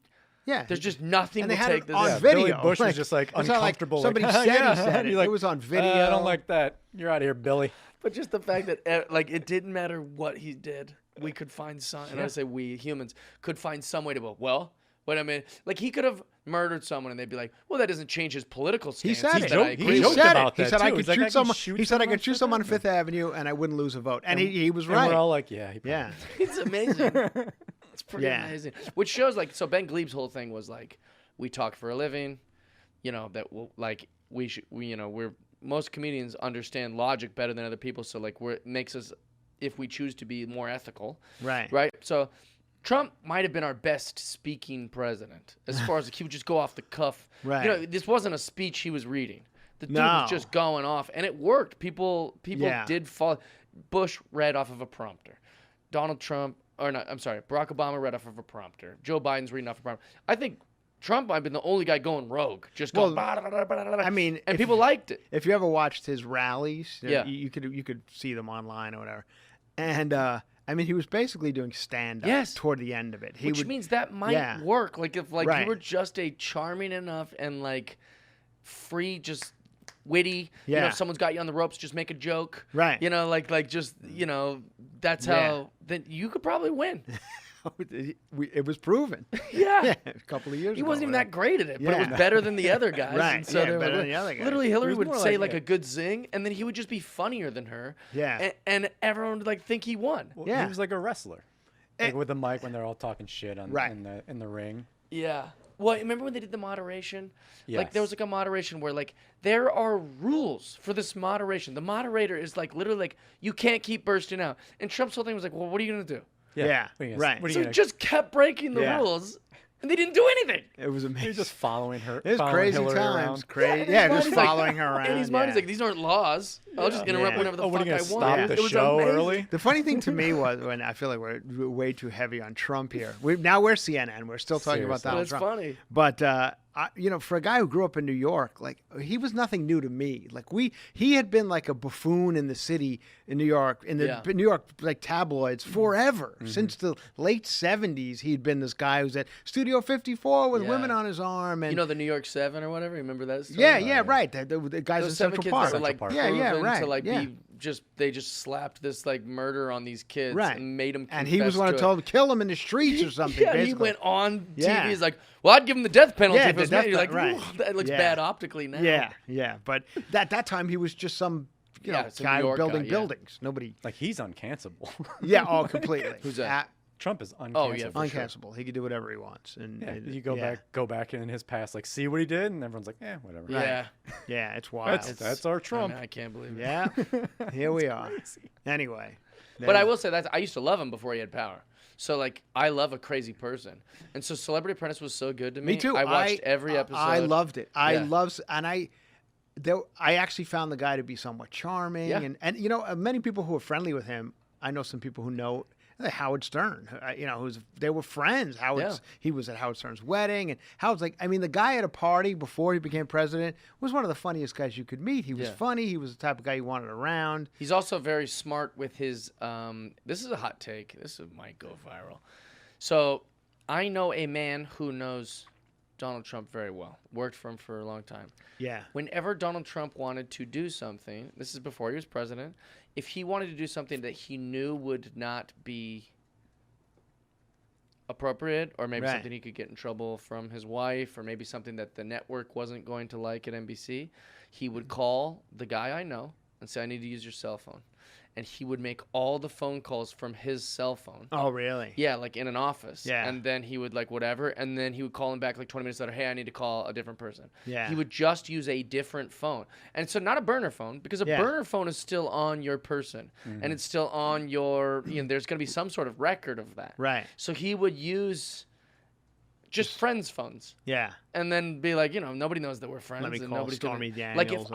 D: Yeah,
C: There's just nothing
D: and
C: to
D: they had
C: take
D: it
C: this.
D: on
E: Yeah,
D: video.
E: Billy Bush was just like
D: it's not
E: uncomfortable.
D: Like somebody
E: like,
D: said
E: yeah.
D: he said it.
E: You're like,
D: It was on video.
E: I don't like that. You're out of here, Billy.
C: But just the fact that it didn't matter what he did, we could find some. And I say we humans could find some way to go. Well, what I mean, like he could have murdered someone, and they'd be like, "Well, that doesn't change his political
D: He
C: stance."
D: said
C: that
D: it.
C: I agree
D: He
C: with."
D: said
E: about
D: it. He
E: that,
D: said I
E: too.
D: could
E: He's like,
D: shoot
E: I can
D: someone.
E: shoot
D: He said I
E: someone
D: could shoot someone on Fifth Avenue, and I wouldn't lose a vote. And he was
E: And
D: right.
E: we're all like, yeah.
D: Yeah.
C: It's amazing. It's pretty
D: Yeah.
C: amazing. Which shows like so Ben Gleib's whole thing was like, we talk for a living, we're most comedians understand logic better than other people, so like it makes us, if we choose to be more ethical.
D: Right.
C: So Trump might have been our best speaking president as far as like, he would just go off the cuff.
D: Right.
C: This wasn't a speech he was reading. The dude
D: No.
C: was just going off, and it worked. People
D: Yeah.
C: did fall. Bush read off of a prompter. Barack Obama read off of a prompter. Joe Biden's reading off a prompter. I think Trump might have been the only guy going rogue, just going.
D: I mean,
C: and people liked it.
D: If you ever watched his rallies,
C: Yeah.
D: you could see them online or whatever. And I mean, he was basically doing stand-up
C: Yes.
D: toward the end of it.
C: Which means that might work. Like if like
D: Right.
C: you were just a charming enough and like free, just witty. You know,
D: Yeah.
C: if someone's got you on the ropes, just make a joke.
D: Right.
C: You know, like just that's how. Then you could probably win.
D: It was proven.
C: Yeah.
D: A couple of years
C: He
D: ago.
C: wasn't even that great at it, but it
D: Yeah.
C: was better than the other guys.
D: Right,
C: And so
D: yeah,
C: they were
D: better
C: like-
D: than the other guys.
C: Literally,
E: It
C: Hillary
E: was
C: would
E: more
C: say
E: like
C: like a good zing, and then he would just be funnier than her.
D: Yeah.
C: And everyone would like think he won.
E: Well,
D: Yeah.
E: He was like a wrestler. Like with the mic when they're all talking shit
D: Right.
E: in the ring.
C: Yeah. Well, remember when they did the moderation? Like there was
E: Yes.
C: like a moderation where like there are rules for this moderation. The moderator is like literally like you can't keep bursting out. And Trump's whole thing was like, well, what are you gonna do?
D: Yeah,
E: What are you gonna-
D: right.
E: What are
C: So
E: you
C: he
E: gonna,
C: just kept breaking the
D: Yeah.
C: rules, and they didn't do anything.
D: It was amazing.
E: You're just following her.
D: It was
E: following
D: crazy
E: Hillary
D: times.
E: around.
D: Crazy.
C: and
D: Yeah,
C: his mind
D: just
C: is like-
D: following her around.
C: In his mind,
D: yeah.
C: he's like, these aren't laws. I'll just interrupt
D: Yeah.
C: whenever the
E: Oh, what are
C: fuck
E: you
C: I
E: gonna
C: want.
E: stop the
C: It was
E: show
C: amazing.
E: early?
D: The funny thing to me was when I feel like we're way too heavy on Trump here. Now we're CNN. We're still talking about
E: Seriously.
D: Donald
C: That's
D: Trump.
C: funny.
D: But for a guy who grew up in New York, like he was nothing new to me. Like he had been like a buffoon in the city in New York, in the
C: Yeah.
D: New York like tabloids forever. Since the late '70s, he'd been this guy who's at Studio 54 with
C: Yeah.
D: women on his arm, and
C: You know the New York 7 or whatever? Remember that story?
D: yeah, right. The guys in
C: Those 7
D: Central
C: kids
D: Park.
C: that were like
E: Park.
D: Yeah,
C: proven
D: right.
C: to like
D: yeah.
C: be they just slapped this like murder on these kids
D: Right.
C: and made them
D: And he was
C: going
D: one to tell them kill him in the streets or something.
C: Yeah, he
D: basically.
C: went on TV.
D: Yeah.
C: He's like, well, I'd give him the death penalty
D: Yeah,
C: if it was
D: the
C: me.
D: death
C: You're like,
D: right.
C: "Ooh, that looks
D: Yeah.
C: bad optically now.
D: Yeah. But that time he was just some
C: Yeah, some
D: guy
C: New York
D: building
C: guy, yeah.
D: buildings. Nobody.
E: Like he's uncancelable.
D: Yeah, oh, completely.
C: Who's that?
E: Trump is uncancelable.
C: Oh, yeah, for sure.
D: Uncancelable. He could do whatever he wants. And
E: Yeah, you go back in his past, like see what he did, and everyone's like, whatever.
C: Yeah.
D: Yeah, it's wild.
E: That's our Trump.
C: I can't believe it.
D: Yeah, here we are. Anyway,
C: But I will say that I used to love him before he had power. So like I love a crazy person, and so Celebrity Apprentice was so good to me.
D: me too.
C: I watched every episode.
D: I loved it.
C: Yeah.
D: I actually found the guy to be somewhat charming,
C: Yeah.
D: and many people who are friendly with him. I know some people who know Howard Stern. They were friends. He was at Howard Stern's wedding, and Howard's like, I mean, the guy at a party before he became president was one of the funniest guys you could meet. He was funny. He was the type of guy you wanted around.
C: He's also very smart with his. This is a hot take. This might go viral. So, I know a man who knows Donald Trump very well. Worked for him for a long time.
D: Yeah.
C: Whenever Donald Trump wanted to do something, this is before he was president, if he wanted to do something that he knew would not be appropriate, or maybe
D: Right.
C: something he could get in trouble from his wife, or maybe something that the network wasn't going to like at NBC, he would call the guy I know and say, I need to use your cell phone. And he would make all the phone calls from his cell phone.
D: Oh, really?
C: Yeah, like in an office.
D: Yeah.
C: And then he would like whatever, and then he would call him back like 20 minutes later, hey, I need to call a different person.
D: Yeah.
C: He would just use a different phone. And so not a burner phone, because a burner phone is still on your person. And it's still on your, there's going to be some sort of record of that.
D: Right.
C: So he would use just friends' phones.
D: Yeah.
C: And then be like, nobody knows that we're friends.
D: Let me
C: and
D: call
C: nobody's
D: Stormy
C: gonna, like
D: Daniels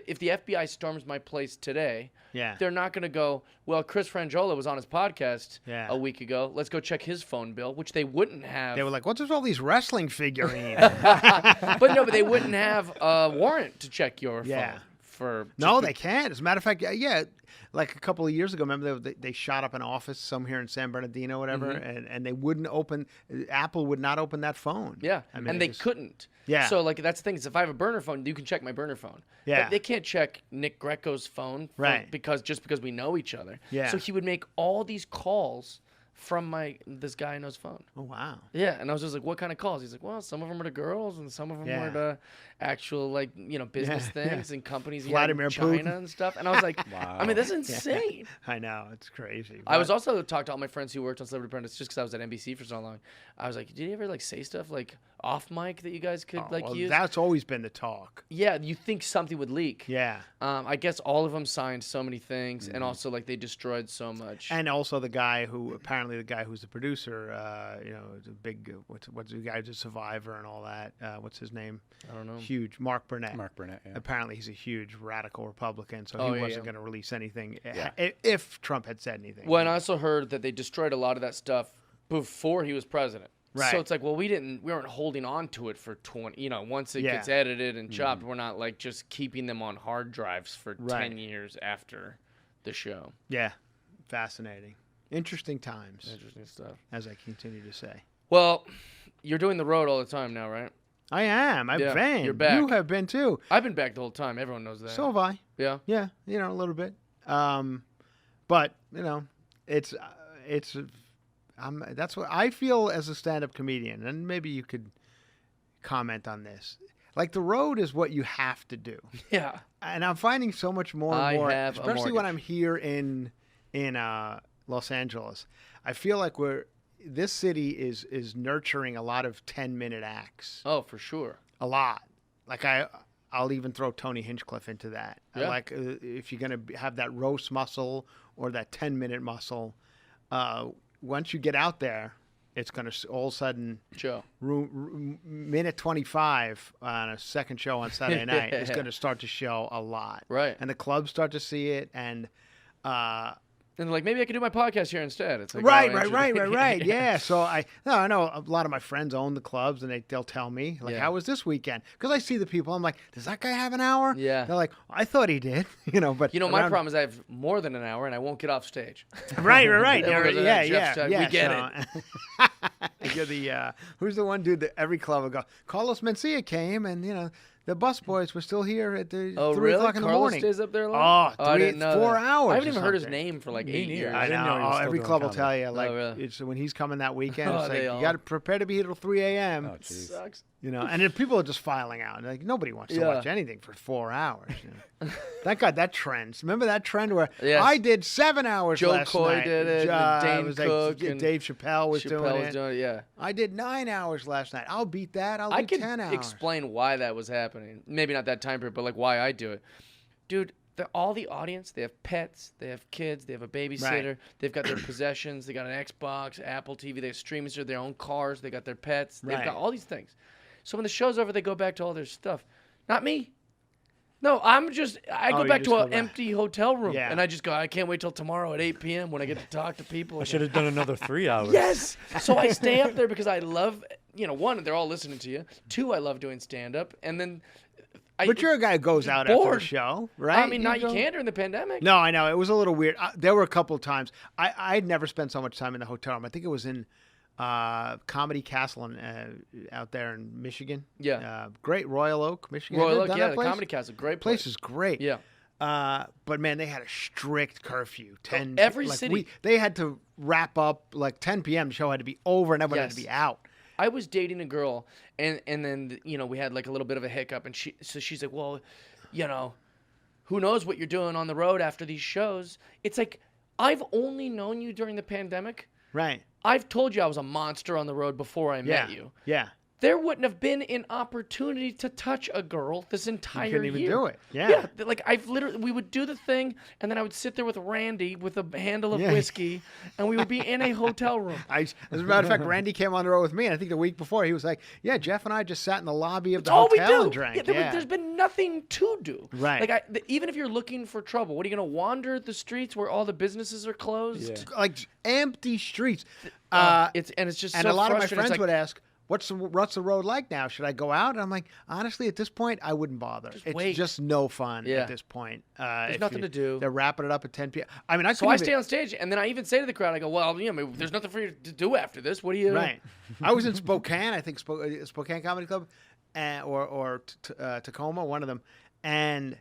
C: if the FBI storms my place today,
D: Yeah.
C: they're not going to go, well, Chris Frangiola was on his podcast
D: Yeah.
C: a week ago. Let's go check his phone bill, which they wouldn't have.
D: They were like, what's with all these wrestling figurines?
C: but they wouldn't have a warrant to check your
D: Yeah.
C: phone. For
D: No,
C: just
D: they can't. As a matter of fact, yeah, like a couple of years ago, remember they shot up an office somewhere in San Bernardino, whatever, and they wouldn't open. Apple would not open that phone.
C: Yeah,
D: I mean,
C: and they couldn't.
D: Yeah.
C: So like that's the thing is if I have a burner phone, you can check my burner phone.
D: Yeah.
C: But they can't check Nick Greco's phone,
D: Right.
C: Because we know each other.
D: Yeah.
C: So he would make all these calls from this guy I know's phone.
D: Oh wow.
C: Yeah, and I was just like, "What kind of calls?" He's like, "Well, some of them are to girls, and some of them
D: Yeah.
C: are to actual business
D: Yeah,
C: things and companies he had
D: Vladimir
C: in China
D: Putin.
C: and stuff." And I was like,
E: Wow.
C: "I mean, that's insane."
D: I know, it's crazy.
C: I was also talked to all my friends who worked on Celebrity Apprentice just because I was at NBC for so long. I was like, "Did you ever say stuff like off mic that you guys could use?"
D: That's always been the talk.
C: Yeah, you think something would leak.
D: Yeah.
C: I guess all of them signed so many things, and also they destroyed so much.
D: And also the guy who's the producer, the big what's the guy who's a survivor and all that. What's his name?
C: I don't know.
D: Huge Mark Burnett.
E: Mark Burnett, yeah.
D: Apparently he's a huge radical Republican, so
C: Oh,
D: he
C: yeah,
D: wasn't
C: yeah.
D: going to release anything
C: Yeah.
D: if Trump had said anything.
C: Well, and I also heard that they destroyed a lot of that stuff before he was president.
D: Right.
C: So it's like, well, we weren't holding on to it for 20, once it gets edited and chopped, we're not like just keeping them on hard drives for 10 years after the show.
D: Yeah. Fascinating. Interesting times.
C: Interesting stuff.
D: As I continue to say.
C: Well, you're doing the road all the time now, right?
D: I am. I've been.
C: You're back.
D: You have been too.
C: I've been back the whole time. Everyone knows that.
D: So have I.
C: Yeah.
D: Yeah. A little bit. But that's what I feel as a stand-up comedian, and maybe you could comment on this. Like, the road is what you have to do.
C: Yeah.
D: And I'm finding so much more and more, especially when I'm here in Los Angeles. I feel like this city is nurturing a lot of 10-minute acts.
C: Oh, for sure.
D: A lot. Like, I'll even throw Tony Hinchcliffe into that.
C: Yeah.
D: Like, if you're going to have that roast muscle or that 10-minute muscle, once you get out there, it's going to all of a sudden, minute 25 on a second show on Saturday night is going to start to show a lot.
C: Right.
D: And the clubs start to see it, and
C: like, maybe I could do my podcast here instead. It's like,
D: right. Yeah. So I know a lot of my friends own the clubs, and they'll tell me, like, how was this weekend? Because I see the people. I'm like, does that guy have an hour?
C: Yeah.
D: They're like, I thought he did. But
C: my problem is I have more than an hour, and I won't get off stage.
D: Right.
C: Yeah. We get it.
D: You're the who's the one dude that every club will go? Carlos Mencia came, and the bus boys were still here at the 3 o'clock in the morning.
C: Stays up there a lot?
D: I didn't know 4 hours.
C: I haven't even heard his name for like 8 years.
D: I know. Every club will tell you, like, it's when he's coming that weekend. It's like, you got to prepare to be here till 3 a.m.
E: Oh, jeez.
C: Sucks.
D: And then people are just filing out. Like, nobody wants to watch anything for 4 hours. Thank God that trend. Remember that trend where I did 7 hours last night?
C: Joe Coy did it. Dane Cook.
D: And Dave Chappelle was doing it.
C: Yeah.
D: I did 9 hours last night. I'll beat that. I'll do 10 hours.
C: I can explain why that was happening. Maybe not that time period, but like why I do it. Dude, all the audience, they have pets, they have kids, they have a babysitter, they've got their possessions, they got an Xbox, Apple TV, they have streaming, their own cars, they got their pets, they've got all these things. So when the show's over, they go back to all their stuff. Not me. No, I go back to an empty hotel room, and I just go, I can't wait till tomorrow at 8 p.m. when I get to talk to people.
E: I should have done another 3 hours.
C: Yes! So I stay up there because I love, one, they're all listening to you. 2, I love doing stand-up. And then
D: but you're a guy who goes out after a show, right?
C: I mean, you can't during the pandemic.
D: No, I know. It was a little weird. There were a couple of times. I'd never spent so much time in the hotel room. I think it was in Comedy Castle out there in Michigan.
C: Yeah.
D: Great. Royal Oak, Michigan.
C: Royal Oak, the Comedy Castle. Great place.
D: Place is great.
C: Yeah.
D: But, man, they had a strict curfew.
C: Every city.
D: They had to wrap up, like, 10 p.m. The show had to be over, and everyone had to be out.
C: I was dating a girl, and then, we had, like, a little bit of a hiccup, and she's like, well, who knows what you're doing on the road after these shows. It's like, I've only known you during the pandemic.
D: Right.
C: I've told you I was a monster on the road before I met you.
D: Yeah.
C: There wouldn't have been an opportunity to touch a girl this entire year.
D: You couldn't even do it. Yeah.
C: Yeah. Like, we would do the thing, and then I would sit there with Randy with a handle of whiskey, and we would be in a hotel room.
D: As a matter of fact, Randy came on the road with me, and I think the week before he was like, yeah, Jeff and I just sat in the lobby of the hotel and drank.
C: There's been nothing to do.
D: Right.
C: Like, even if you're looking for trouble, what are you going to wander the streets where all the businesses are closed?
D: Yeah. Like, empty streets.
C: It's just
D: and
C: so
D: a lot of my
C: frustrating.
D: friends would ask, what's the road like now? Should I go out? And I'm like, honestly, at this point, I wouldn't bother. It's just no fun at this point.
C: There's nothing to do.
D: They're wrapping it up at 10 p.m. I mean, I
C: stay on stage, and then I even say to the crowd, I go, well, there's nothing for you to do after this. What do you?
D: Right. I was in Spokane, I think Spokane Comedy Club, or Tacoma, one of them, and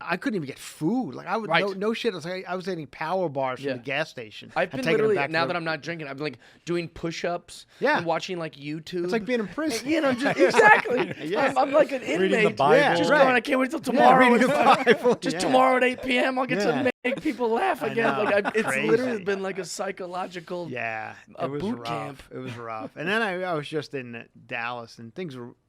D: I couldn't even get food. Like, I would no shit. I was eating power bars from the gas station.
C: I've been literally, now that I'm not drinking, I'm like doing push-ups and watching like YouTube.
D: It's like being in prison.
C: Exactly. I'm like an inmate.
E: Reading the Bible.
C: Just going, I can't wait till tomorrow.
D: Reading the Bible.
C: Tomorrow at 8 p.m. I'll get to make people laugh again. Like, it's
D: Crazy.
C: literally been like a psychological boot camp.
D: It was rough. And then I was just in Dallas, and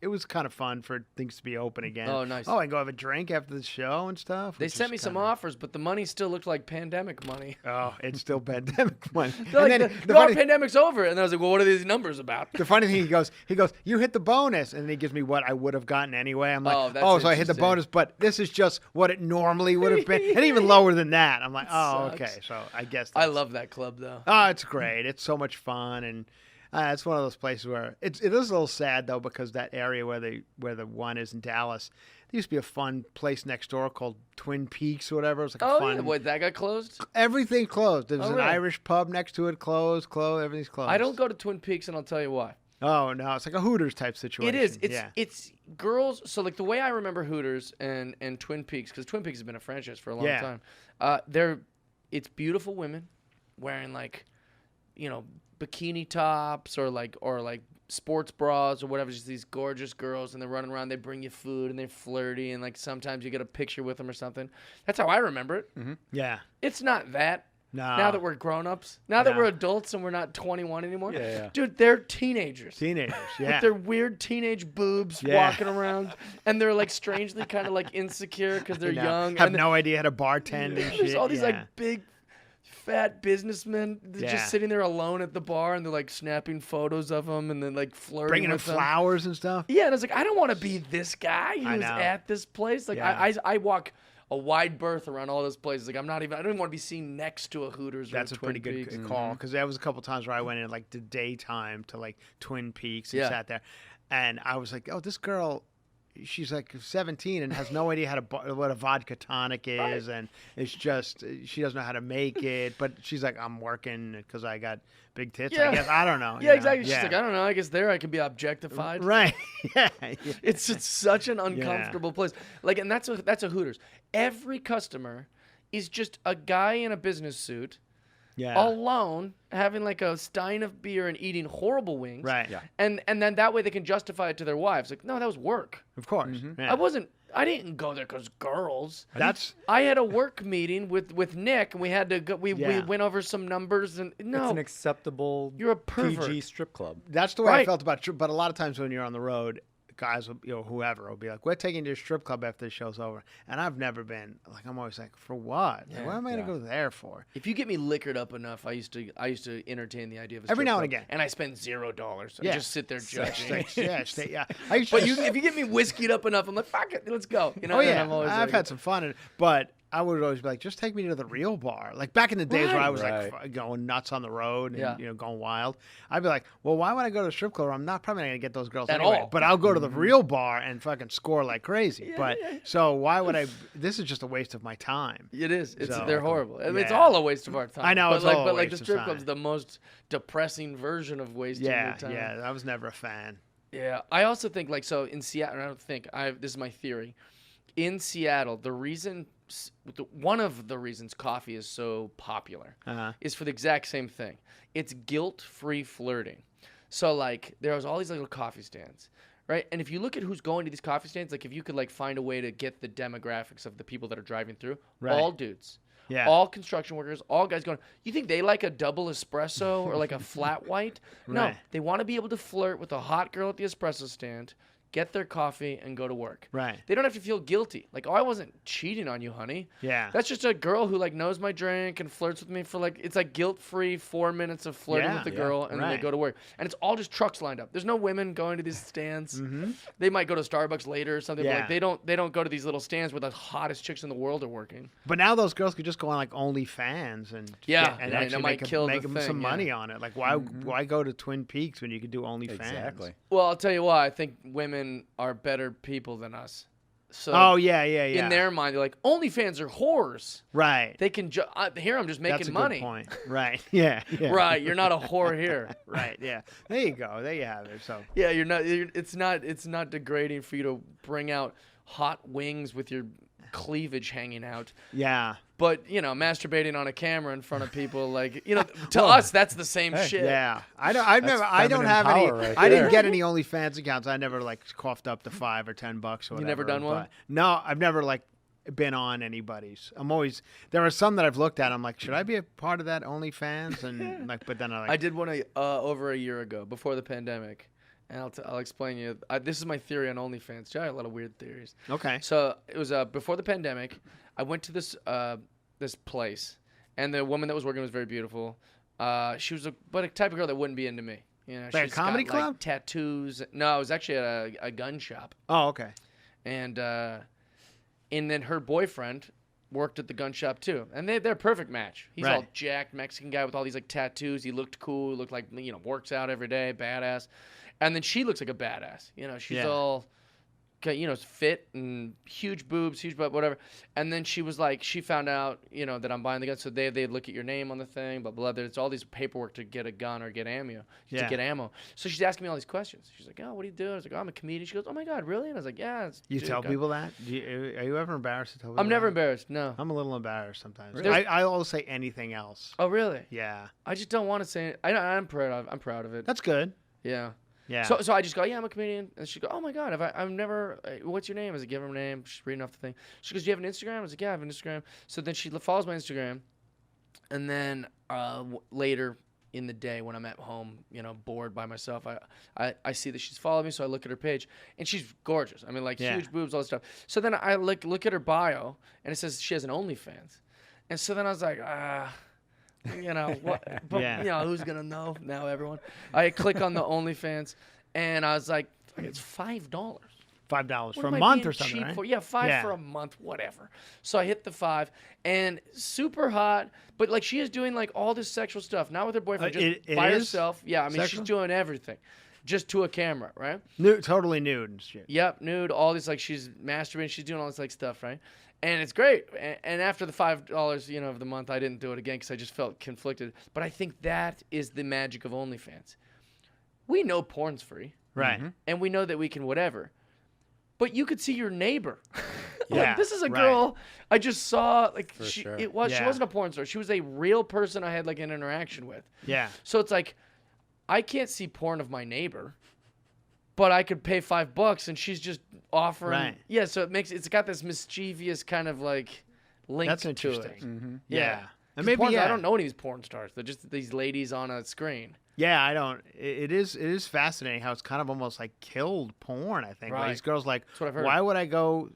D: it was kind of fun for things to be open again.
C: Oh, nice.
D: I can go have a drink after the show and stuff.
C: They sent me some offers, but the money still looked like pandemic money.
D: Oh, it's still pandemic money.
C: The pandemic's over. And I was like, well, what are these numbers about?
D: The funny thing, he goes, you hit the bonus. And then he gives me what I would have gotten anyway. I'm like, so I hit the bonus, but this is just what it normally would have been. And even lower than that. I'm like, okay. So I guess
C: I love that club, though.
D: Oh, it's great. It's so much fun. And It's one of those places where it is a little sad though, because that area where the one is in Dallas, there used to be a fun place next door called Twin Peaks or whatever. It was like a fun.
C: Yeah. Wait, that got closed?
D: Everything closed. There was an
C: really?
D: Irish pub next to it, closed. Everything's closed.
C: I don't go to Twin Peaks, and I'll tell you why.
D: Oh no, it's like a Hooters type situation.
C: It is.
D: Yeah.
C: It's girls. So like the way I remember Hooters and Twin Peaks, because Twin Peaks has been a franchise for a long time. It's beautiful women wearing like, bikini tops or like sports bras or whatever. Just these gorgeous girls, and they're running around. They bring you food, and they're flirty, and like sometimes you get a picture with them or something. That's how I remember it.
E: Mm-hmm.
D: Yeah.
C: It's not that.
D: No.
C: Now that we're grown-ups, now that we're adults and we're not 21 anymore,
E: Yeah.
C: dude, they're teenagers.
D: Teenagers, yeah.
C: With their weird teenage boobs walking around, and they're like strangely kind of like insecure because they're young.
D: Have
C: and
D: no idea how to bartend and shit.
C: there's all these like big, fat businessmen
D: Yeah.
C: just sitting there alone at the bar, and they're like snapping photos of them and then like flirting
D: bringing them
C: with them.
D: flowers and stuff.
C: Yeah, and I was like, I don't want to be this guy who's
D: know.
C: at this place. Like,
D: Yeah.
C: I walk a wide berth around all those places. Like, I don't even want to be seen next to a Hooters.
D: That's
C: or
D: a
C: Twin
D: pretty good
C: Peaks.
D: call, because there was a couple times where I went in like the daytime to like Twin Peaks and
C: Yeah.
D: sat there, and I was like, oh, this girl, she's like 17 and has no idea how to what a vodka tonic is, and it's just she doesn't know how to make it. But she's like, I'm working because I got big tits.
C: Yeah.
D: I guess I don't know.
C: Yeah, exactly. She's like, I don't know. I guess there I could be objectified.
D: Right. Yeah.
C: It's such an uncomfortable place. Like, and that's a Hooters. Every customer is just a guy in a business suit,
D: Yeah.
C: alone, having like a stein of beer and eating horrible wings.
D: Right.
E: Yeah.
C: And then that way they can justify it to their wives. Like, no, that was work.
D: Of course.
E: Mm-hmm.
D: Yeah.
C: I didn't go there because girls.
D: That's
C: I had a work meeting with Nick, and we had to go. We
D: Yeah.
C: went over some numbers, and
E: It's
C: no,
E: an acceptable
C: you're a pervert.
E: PG strip club.
D: That's the way I
C: Right.
D: felt about it. But a lot of times when you're on the road, guys, whoever will be like, we're taking you to a strip club after the show's over. And I've never been, like, I'm always like, for what? Like, what am I going to go there for?
C: If you get me liquored up enough, I used to entertain the idea of a
D: Every
C: strip
D: now
C: club,
D: and again.
C: and I spend $0.
D: Yeah.
C: I just sit there judging.
D: Yeah. I used to
C: But if you get me whiskeyed up enough, I'm like, fuck it, let's go. You know,
D: Oh
C: and then
D: yeah,
C: I'm always
D: I've
C: like,
D: had some fun, but I would always be like, just take me to the real bar. Like back in the days where I was
E: Right.
D: like going nuts on the road and
C: Yeah.
D: going wild. I'd be like, well, why would I go to a strip club? I'm probably not gonna get those girls
C: At
D: anyway.
C: all.
D: But I'll go to the real bar and fucking score like crazy. So why would I? This is just a waste of my time.
C: It is.
D: So,
C: They're horrible. I mean, it's
D: yeah.
C: all a waste of our time.
D: I know,
C: but
D: it's
C: like,
D: all a
C: but like the
D: waste of
C: strip
D: time.
C: club's the most depressing version of wasting your time.
D: Yeah. I was never a fan.
C: Yeah, I also think so in Seattle. I don't think this is my theory. In Seattle, one of the reasons coffee is so popular is for the exact same thing. It's guilt-free flirting. So like there's all these little coffee stands, right? And if you look at who's going to these coffee stands, like if you could like find a way to get the demographics of the people that are driving through, all dudes.
D: Yeah.
C: All construction workers, all guys going, you think they like a double espresso or like a flat white? No,
D: Right.
C: they want to be able to flirt with a hot girl at the espresso stand, get their coffee, and go to work.
D: Right.
C: They don't have to feel guilty. Like, oh, I wasn't cheating on you, honey.
D: Yeah.
C: That's just a girl who, like, knows my drink and flirts with me for, like, it's like guilt-free 4 minutes of flirting with the girl, and then they
D: right.
C: go to work. And it's all just trucks lined up. There's no women going to these stands. They might go to Starbucks later or something, but
D: Yeah.
C: like, they don't go to these little stands where the hottest chicks in the world are working.
D: But now those girls could just go on like OnlyFans and
C: Yeah,
D: and
C: that
D: actually
C: might kill the
D: make 'em
C: thing,
D: some
C: yeah.
D: money on it. Like why go to Twin Peaks when you could do OnlyFans?
E: Exactly.
C: Well, I'll tell you why. I think women are better people than us. So
D: Oh yeah.
C: in their mind, they're like, OnlyFans are whores.
D: Right.
C: They can here I'm just making
D: That's a
C: money.
D: good point. Right. Yeah.
C: Right, you're not a whore here.
D: Right. Yeah. There you go. There you have it. So
C: Yeah, it's not degrading for you to bring out hot wings with your cleavage hanging out.
D: yeah.
C: But, masturbating on a camera in front of people, like, to us that's the same shit.
D: Yeah. I don't
E: feminine
D: have any
E: power right
D: I didn't
E: there.
D: get any OnlyFans accounts. I never like coughed up to $5 or $10 or whatever.
C: You never done one?
D: but- No, I've never like been on anybody's. There are some that I've looked at. I'm like, should I be a part of that OnlyFans? And like, but then
C: I did one over a year ago before the pandemic. And I'll explain you. This is my theory on OnlyFans. I have a lot of weird theories.
D: Okay.
C: So it was before the pandemic. I went to this place, and the woman that was working was very beautiful. She was a type of girl that wouldn't be into me.
D: Like a
C: she's
D: comedy
C: got, like,
D: club?
C: tattoos. No, it was actually at a gun shop.
D: Oh, okay.
C: And then her boyfriend worked at the gun shop too, and they're a perfect match. He's all
D: Right.
C: jacked Mexican guy with all these like tattoos. He looked cool. He looked like works out every day, badass. And then she looks like a badass. She's all fit and huge boobs, huge butt, whatever. And then she was like, she found out, that I'm buying the gun. So they look at your name on the thing, blah, blah, blah. There's all these paperwork to get a gun or get ammo. To get ammo. So she's asking me all these questions. She's like, oh, what do you do? I was like, oh, I'm a comedian. She goes, oh my God, really? And I was like, yeah.
D: You tell people that? Are you ever embarrassed to tell people
C: I'm never
D: that?
C: embarrassed, no.
D: I'm a little embarrassed sometimes.
C: Really?
D: I always say anything else.
C: Oh, really?
D: Yeah.
C: I just don't want to say it. I'm proud of it.
D: That's good.
C: Yeah.
D: Yeah.
C: So I just go, yeah, I'm a comedian. And she go, oh my God, I've never, what's your name? I was like, give her her name. She's reading off the thing. She goes, do you have an Instagram? I was like, yeah, I have an Instagram. So then she follows my Instagram. And then later in the day when I'm at home, bored by myself, I see that she's followed me. So I look at her page and she's gorgeous. I mean, like huge boobs, all this stuff. So then I look at her bio and it says she has an OnlyFans. And so then I was like, what? But, who's going to know now, everyone? I click on the OnlyFans, and I was like, it's $5.
D: $5 for
C: What
D: a
C: am I
D: month
C: being
D: or something,
C: cheap
D: right?
C: for? Yeah, $5 for a month, whatever. So I hit the 5, and super hot, but, like, she is doing, like, all this sexual stuff, not with her boyfriend, just
D: it
C: by
D: is
C: herself. Yeah, I mean,
D: sexual?
C: she's doing everything, just to a camera, right?
D: Totally nude and shit.
C: Yep, nude, all this, like, she's masturbating, she's doing all this, like, stuff, right? And it's great. And after the $5, of the month, I didn't do it again because I just felt conflicted. But I think that is the magic of OnlyFans. We know porn's free.
D: Right.
C: And we know that we can whatever. But you could see your neighbor.
D: Yeah,
C: This is a
D: right.
C: girl I just saw. Like she
E: sure.
C: she
D: Yeah.
C: wasn't a porn star. She was a real person I had like an interaction with.
D: Yeah.
C: So it's like I can't see porn of my neighbor, but I could pay $5 and she's just offering.
D: Right.
C: Yeah, so it's got this mischievous kind of like link
D: That's
C: to
D: interesting.
C: it.
E: Mm-hmm.
D: Yeah. And
C: 'Cause
D: maybe
C: porn-
D: yeah.
C: I don't know any of these porn stars. They're just these ladies on a screen.
D: Yeah, I don't. It is fascinating how it's kind of almost like killed porn. I think
C: Right.
D: these girls like,
C: what I've heard.
D: why would I go?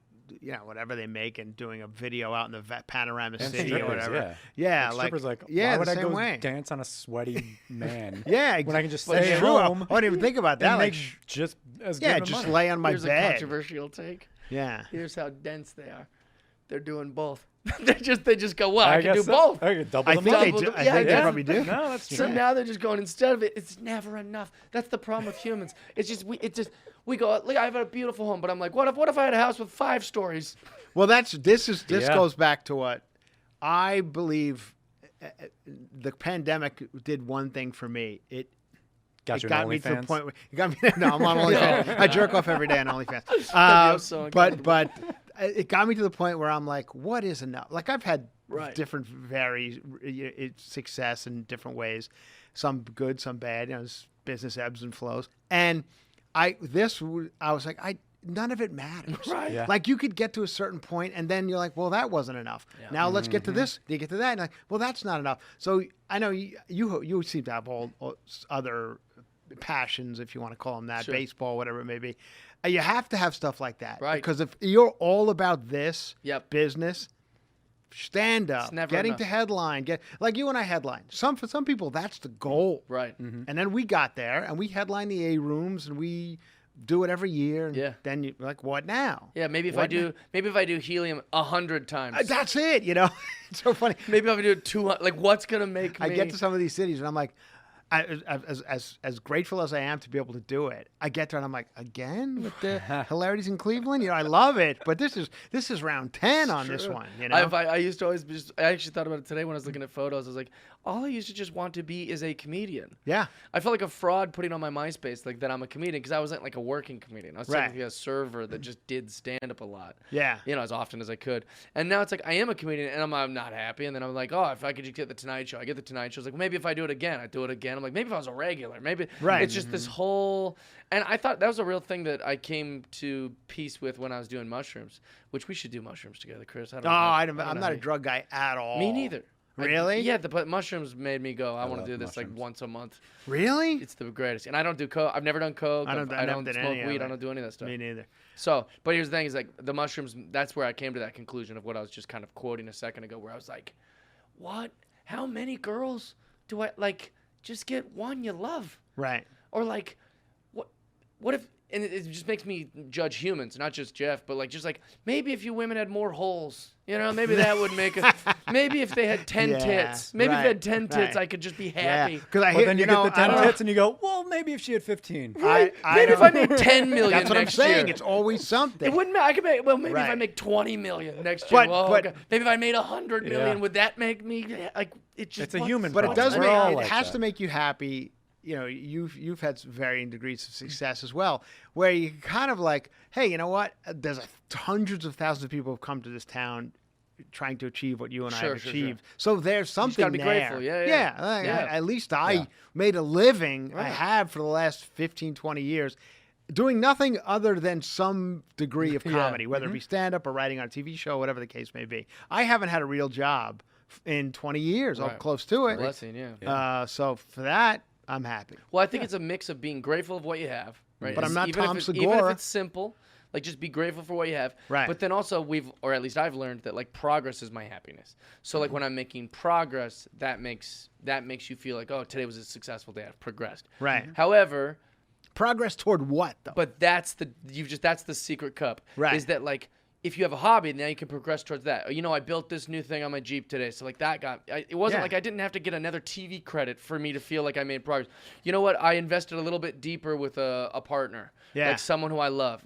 D: Whatever they make and doing a video out in the panorama
E: And
D: city or
E: strippers,
D: whatever.
E: yeah.
D: Like
E: Strippers like,
D: yeah,
E: why would
D: the
E: I
D: same
E: go
D: way.
E: dance on a sweaty man?
D: Yeah,
E: when I can just
D: well,
E: stay
D: it's
E: at
D: true.
E: home
D: I didn't even think about that.
E: and
D: Like,
E: make just as
D: yeah,
E: good of
D: just
E: money.
D: lay on my
C: Here's a
D: bed.
C: controversial take.
D: Yeah.
C: Here's how dense they are. They're doing both. they just go, well, I can do
E: guess so.
C: both.
E: I could double
D: I
E: the
D: think
E: money.
D: they do.
C: Double the-
D: I
C: yeah,
D: think they
C: yeah.
D: probably do.
E: No, that's
C: So
E: true.
C: now they're just going, instead of it, it's never enough. That's the problem with humans. It's just we go, look, I have a beautiful home, but I'm like, what if I had a house with 5 stories?
D: Well, this
E: Yeah.
D: goes back to what I believe. The pandemic did one thing for me. It
E: Got
D: it
E: you
D: got
E: an
D: me to the
E: OnlyFans?
D: point where it got me. No, I'm on OnlyFans. I jerk off every day on OnlyFans.
C: so
D: But it got me to the point where I'm like, what is enough? Like I've had
C: Right.
D: different success in different ways, some good, some bad. It's business ebbs and flows. And I was like, none of it matters.
C: Right.
E: Yeah.
D: Like you could get to a certain point and then you're like, well, that wasn't enough. Now let's get to this. You get to that. And like, well, that's not enough. So I know you seem to have all other passions, if you want to call them that,
C: Sure.
D: baseball, whatever it may be. You have to have stuff like that.
C: Right.
D: Because if you're all about this
C: Yep.
D: business, stand up,
C: never
D: getting
C: enough.
D: to headline, like you and I headline. For some people, that's the goal.
C: Right.
D: And then we got there and we headline the A rooms and we do it every year. And
C: Yeah.
D: then you're like, what now?
C: Yeah, maybe if
D: What
C: I do helium 100 times.
D: That's it. It's so funny.
C: Maybe if I do it 200. Like, what's gonna make me?
D: I get to some of these cities and I'm like, as grateful as I am to be able to do it, I get there and I'm like, again with the hilarities in Cleveland. I love it, but this is round 10 on this one.
C: I used to always I actually thought about it today when I was looking at photos. I was like, all I used to just want to be is a comedian.
D: Yeah.
C: I felt like a fraud putting on my MySpace like that I'm a comedian because I wasn't like a working comedian. I was
D: Right.
C: technically a server that just did stand up a lot.
D: Yeah.
C: As often as I could. And now it's like I am a comedian and I'm not happy. And then I'm like, oh, if I could just get the Tonight Show, I get the Tonight Show. It's like, well, maybe if I do it again, I do it again. I'm like, maybe if I was a regular, maybe.
D: Right.
C: It's just this whole. And I thought that was a real thing that I came to peace with when I was doing mushrooms, which we should do mushrooms together, Chris. I don't know.
D: I'm
C: know
D: not
C: how
D: a
C: you-
D: drug guy at all.
C: Me neither.
D: Really?
C: But mushrooms made me go, I want
E: love
C: to do this
E: mushrooms.
C: like once a month.
D: Really?
C: It's the greatest. And I don't do coke. I've never done coke.
D: I never
C: don't
D: did
C: smoke
D: any of
C: weed.
D: it.
C: I don't do any of that stuff.
D: Me neither.
C: So, but here's the thing: is like the mushrooms. That's where I came to that conclusion of what I was just kind of quoting a second ago, where I was like, "What? How many girls do I like? Just get one you love,
D: Right.
C: or like, what? What if and it just makes me judge humans, not just Jeff, but like just like maybe if you women had more holes, you know, maybe that would make us. Maybe if they had 10 tits, maybe if they had 10 tits, I could just be happy.
D: Because I
E: But
D: hear,
E: then you
D: know,
E: get the
D: I
E: 10
D: don't-
E: tits and you go, well, maybe if she had 15.
C: Maybe if I made 10 million
D: That's what I'm
C: next
D: saying.
C: year.
D: It's always something.
C: It wouldn't. I could make. Well, maybe if I
D: Right.
C: make 20 million next year.
D: But-
C: Well,
D: but-
C: okay. Maybe if I made 100 million,
E: Yeah.
C: would that make me like? It just.
E: It's a
C: what-
E: human
D: But it
E: problem.
D: does
E: We're
D: make
E: all
D: it
E: like
D: has
E: that.
D: to make you happy. You know, you've had varying degrees of success as well, where you kind of like, hey, you know what? There's hundreds of thousands of people who've come to this town trying to achieve what you and I
C: Sure,
D: have
C: sure,
D: achieved. So there's something
C: gotta be
D: there.
C: grateful. Yeah.
D: Like,
C: Yeah.
D: At least I made a living. I have for the last 15, 20 years. Doing nothing other than some degree of comedy, whether it be stand-up or writing on a TV show, whatever the case may be. I haven't had a real job in 20 years, or
C: Right.
D: close to it.
C: Blessing, yeah.
D: So for that, I'm happy.
C: Well, I think it's a mix of being grateful of what you have, right?
D: But I'm not
C: even
D: Tom
C: Even if
D: Segura.
C: it's simple, like just be grateful for what you have.
D: Right.
C: But then also or at least I've learned that like progress is my happiness. So like when I'm making progress, that makes you feel like, oh, today was a successful day. I've progressed.
D: Right.
C: However,
D: Progress toward what, though?
C: but that's the secret cup.
D: Right.
C: Is that like if you have a hobby, now you can progress towards that. You know, I built this new thing on my Jeep today, so like that it wasn't
D: Yeah.
C: like I didn't have to get another TV credit for me to feel like I made progress. You know what? I invested a little bit deeper with a partner,
D: Yeah.
C: like someone who I love.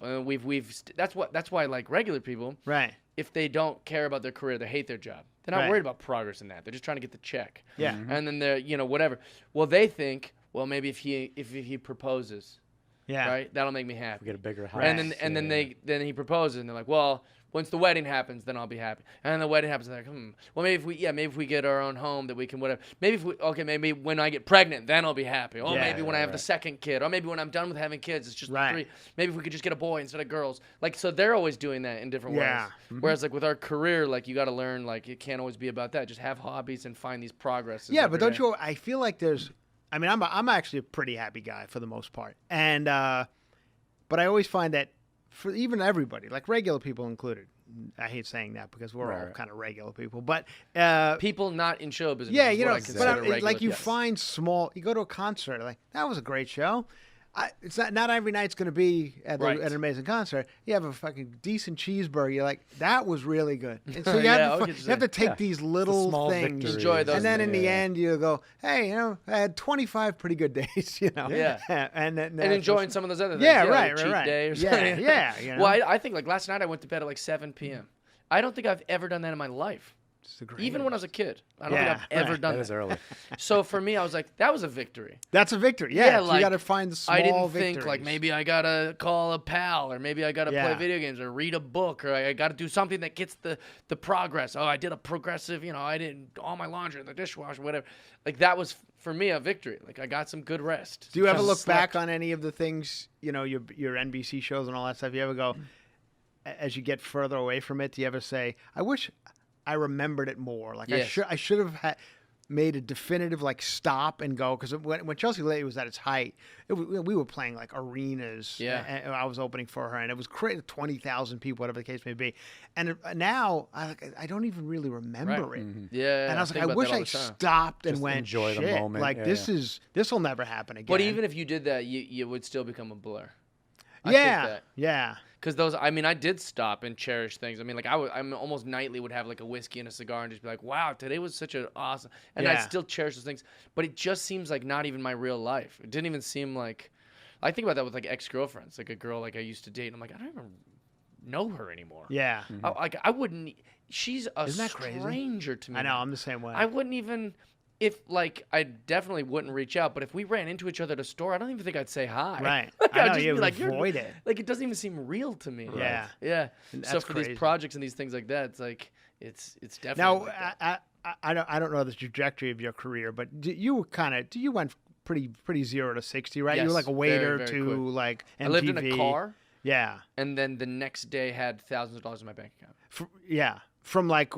C: That's why like regular people,
D: Right.
C: if they don't care about their career, they hate their job. They're not
D: Right.
C: worried about progress in that. They're just trying to get the check.
D: Yeah.
C: And then they're whatever. Well, they think, well, maybe if he proposes.
D: Yeah.
C: Right, that'll make me happy.
E: We get a bigger house.
C: And then he proposes, and they're like, well, once the wedding happens, then I'll be happy. And then the wedding happens, and they're like, well, maybe if we get our own home that we can whatever. Maybe when I get pregnant, then I'll be happy. Oh,
D: Yeah,
C: maybe when I have the second kid, or maybe when I'm done with having kids, it's just
D: Right.
C: 3. Maybe if we could just get a boy instead of girls. Like, so they're always doing that in different
D: Yeah.
C: ways. Whereas like with our career, like you got to learn, like it can't always be about that. Just have hobbies and find these progresses.
D: Yeah,
C: every
D: but don't
C: day.
D: you? I feel like there's. I mean, I'm actually a pretty happy guy for the most part, and but I always find that for even everybody, like regular people included. I hate saying that because we're all
E: Right.
D: kind of regular people, but
C: People not in show business.
D: yeah,
C: is
D: you
C: what
D: know,
C: I consider
D: but
C: regular
D: like you
C: people.
D: find small. You go to a concert, like that was a great show. It's not every night's going to be at
C: Right.
D: an amazing concert. You have a fucking decent cheeseburger. You're like, that was really good. And so you,
C: Yeah,
D: have,
C: I
D: to,
C: get
D: you
C: you
D: have to
C: saying.
D: take these little
E: small
D: things,
E: victories.
C: Enjoy those
D: and then in the
E: Yeah.
D: end you go, hey, you know, I had 25 pretty good days, you know.
C: Yeah.
D: and
C: and enjoying some of those other things.
D: Yeah,
C: like
D: right,
C: a
D: right,
C: cheat
D: right.
C: day or
D: Yeah,
C: something.
D: yeah, you know.
C: Well, I think like last night I went to bed at like 7 p.m. I don't think I've ever done that in my life.
D: It's the
C: Even when I was a kid, I don't
D: Yeah,
C: think I've ever
D: right.
C: done
E: That was
C: that.
E: early.
C: So for me, I was like, that was a victory.
D: That's a victory. Yeah,
C: like,
D: you got to find the small
C: I didn't
D: victories.
C: think like maybe I gotta call a pal, or maybe I gotta play
D: Yeah.
C: video games, or read a book, or I gotta do something that gets the progress. Oh, I did a progressive, I did all my laundry in the dishwasher, whatever. Like that was for me a victory. Like I got some good rest.
D: Do you ever
C: Just
D: look
C: slept.
D: back on any of the things, you know, your NBC shows and all that stuff? You ever go, as you get further away from it, do you ever say, I wish I remembered it more? Like
C: Yes.
D: I should have made a definitive like stop and go, because when Chelsea Lately was at its height, we were playing like arenas.
C: Yeah.
D: And I was opening for her, and it was crazy, 20,000 people, whatever the case may be. And now I don't even really remember it.
C: Yeah.
D: And I was like,
C: think
D: I
C: about
D: wish
C: that all
D: I
C: the time.
D: stopped and
E: Just
D: went,
E: enjoy the
D: shit,
E: moment.
D: like
E: Yeah,
D: this will never happen again.
C: But even if you did that, you would still become a blur. I
D: yeah,
C: think that.
D: yeah.
C: Because I did stop and cherish things. I mean, like I'm almost nightly would have like a whiskey and a cigar and just be like, wow, today was such an awesome. And I
D: Yeah.
C: still cherish those things. But it just seems like not even my real life. It didn't even seem like. I think about that with like ex-girlfriends, like a girl like I used to date, and I'm like, I don't even know her anymore.
D: Yeah.
C: I wouldn't. She's a
D: Isn't that crazy?
C: stranger to me.
D: I know, I'm the same way.
C: I wouldn't even. If like I definitely wouldn't reach out, but if we ran into each other at a store, I don't even think I'd say hi.
D: Right.
C: Like,
D: I
C: I'd
D: know,
C: just
D: you
C: be
D: would
C: like, "You're-"
D: avoid it.
C: Like it doesn't even seem real to me.
D: Yeah.
C: Yeah.
D: And
C: So
D: that's
C: for
D: crazy.
C: these projects and these things like that, it's like it's definitely.
D: Now,
C: like that.
D: I don't know the trajectory of your career, but you went pretty 0 to 60, right? You were
C: Yes,
D: like a waiter
C: very, very
D: to
C: quick.
D: like MTV.
C: I lived in a car,
D: Yeah.
C: and then the next day had thousands of dollars in my bank account.
D: Yeah. From like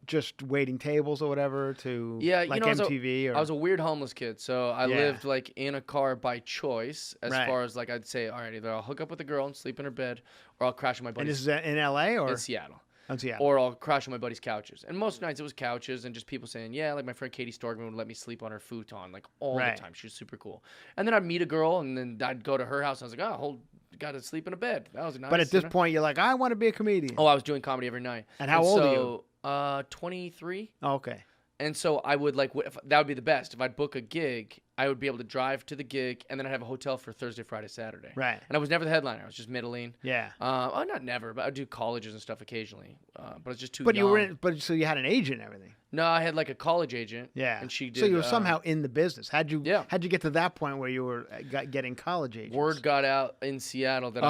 D: just waiting tables or whatever to
C: Yeah,
D: like
C: I was
D: MTV or
C: I was a weird homeless kid, so I
D: Yeah.
C: lived like in a car by choice. As
D: Right.
C: far as like I'd say, all right, either I'll hook up with a girl and sleep in her bed, or I'll crash on my
D: and
C: buddy's
D: this is in LA or
C: in Seattle.
D: Oh, Seattle.
C: Or I'll crash on my buddy's couches. And most nights it was couches and just people saying, yeah, like my friend Katie Storgman would let me sleep on her futon like all
D: Right.
C: the time. She was super cool. And then I'd meet a girl and then I'd go to her house and I was like, oh, got to sleep in a bed. That was nice.
D: But at this point, you're like, I want to be a comedian.
C: I was doing comedy every night.
D: And how old are you?
C: 23.
D: Oh, okay.
C: And so I would that would be the best. If I'd book a gig, I would be able to drive to the gig, and then I'd have a hotel for Thursday, Friday, Saturday.
D: Right.
C: And I was never the headliner. I was just middling.
D: Yeah.
C: Not never, but I'd do colleges and stuff occasionally. But it's just too
D: But
C: young.
D: you were so you had an agent and everything.
C: No, I had like a college agent.
D: Yeah.
C: And she did.
D: So you were somehow in the business. How'd you
C: Yeah.
D: get to that point where you were getting college agents?
C: Word got out in Seattle that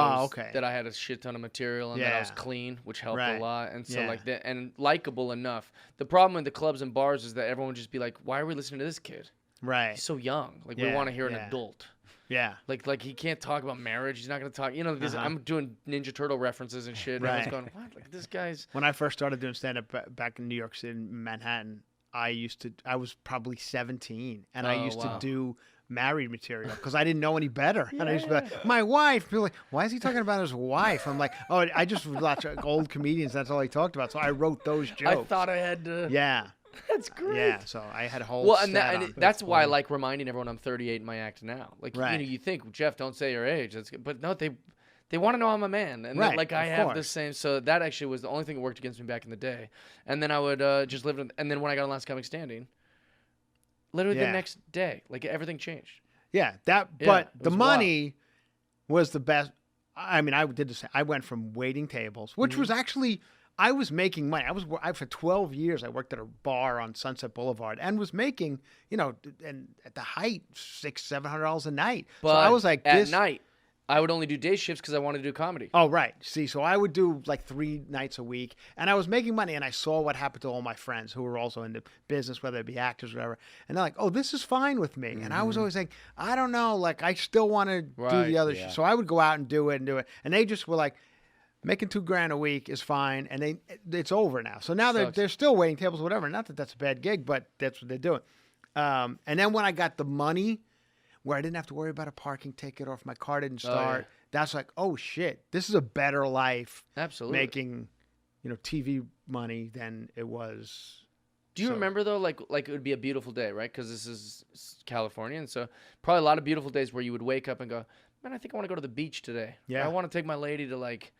C: that I had a shit ton of material and that I was clean, which helped a lot. And so like that, and likable enough. The problem with the clubs and bars is that everyone would just be like, "Why are we listening to this kid?
D: Right.
C: He's so young. Like we want to hear an adult."
D: Yeah.
C: Like he can't talk about marriage. He's not gonna talk. You know, I'm doing Ninja Turtle references and shit. And I was going, what? Like this guy's.
D: When I first started doing stand up back in New York City, in Manhattan, I was probably 17, and I used to do married material because I didn't know any better. And I used to be like, my wife. People were like, why is he talking about his wife? I'm like, oh, I just watch old comedians. That's all he talked about. So I wrote those jokes.
C: I thought I had to.
D: Yeah.
C: That's great.
D: Yeah, so I had a whole.
C: Well, and that's why I like reminding everyone I'm 38 in my act now. Like, you think, Jeff, don't say your age. That's good. But no, they want to know I'm a man, and that, like I have the same. So that actually was the only thing that worked against me back in the day. And then I would just live. And then when I got on Last Comic Standing, literally the next day, like everything changed.
D: Yeah, but the money was the best. I mean, I did the same. I went from waiting tables, which was actually. I was making money. For 12 years, I worked at a bar on Sunset Boulevard and was making, and at the height, $600-700 a night.
C: But
D: so I was like,
C: at night, I would only do day shifts because I wanted to do comedy.
D: Oh, right. See, so I would do like 3 nights a week, and I was making money, and I saw what happened to all my friends who were also in the business, whether it be actors or whatever. And they're like, oh, this is fine with me. And I was always like, I don't know. Like, I still want to do the other shit. So I would go out and do it. And they just were like, making $2,000 a week is fine, and it's over now. So now they're still waiting tables, whatever. Not that that's a bad gig, but that's what they're doing. And then when I got the money, where I didn't have to worry about a parking ticket or if my car didn't start, that's like, oh shit, this is a better life.
C: Absolutely,
D: making TV money than it was.
C: Do you remember though, like it would be a beautiful day, right? Because this is California, and so probably a lot of beautiful days where you would wake up and go, man, I think I want to go to the beach today.
D: Yeah,
C: I want to take my lady to like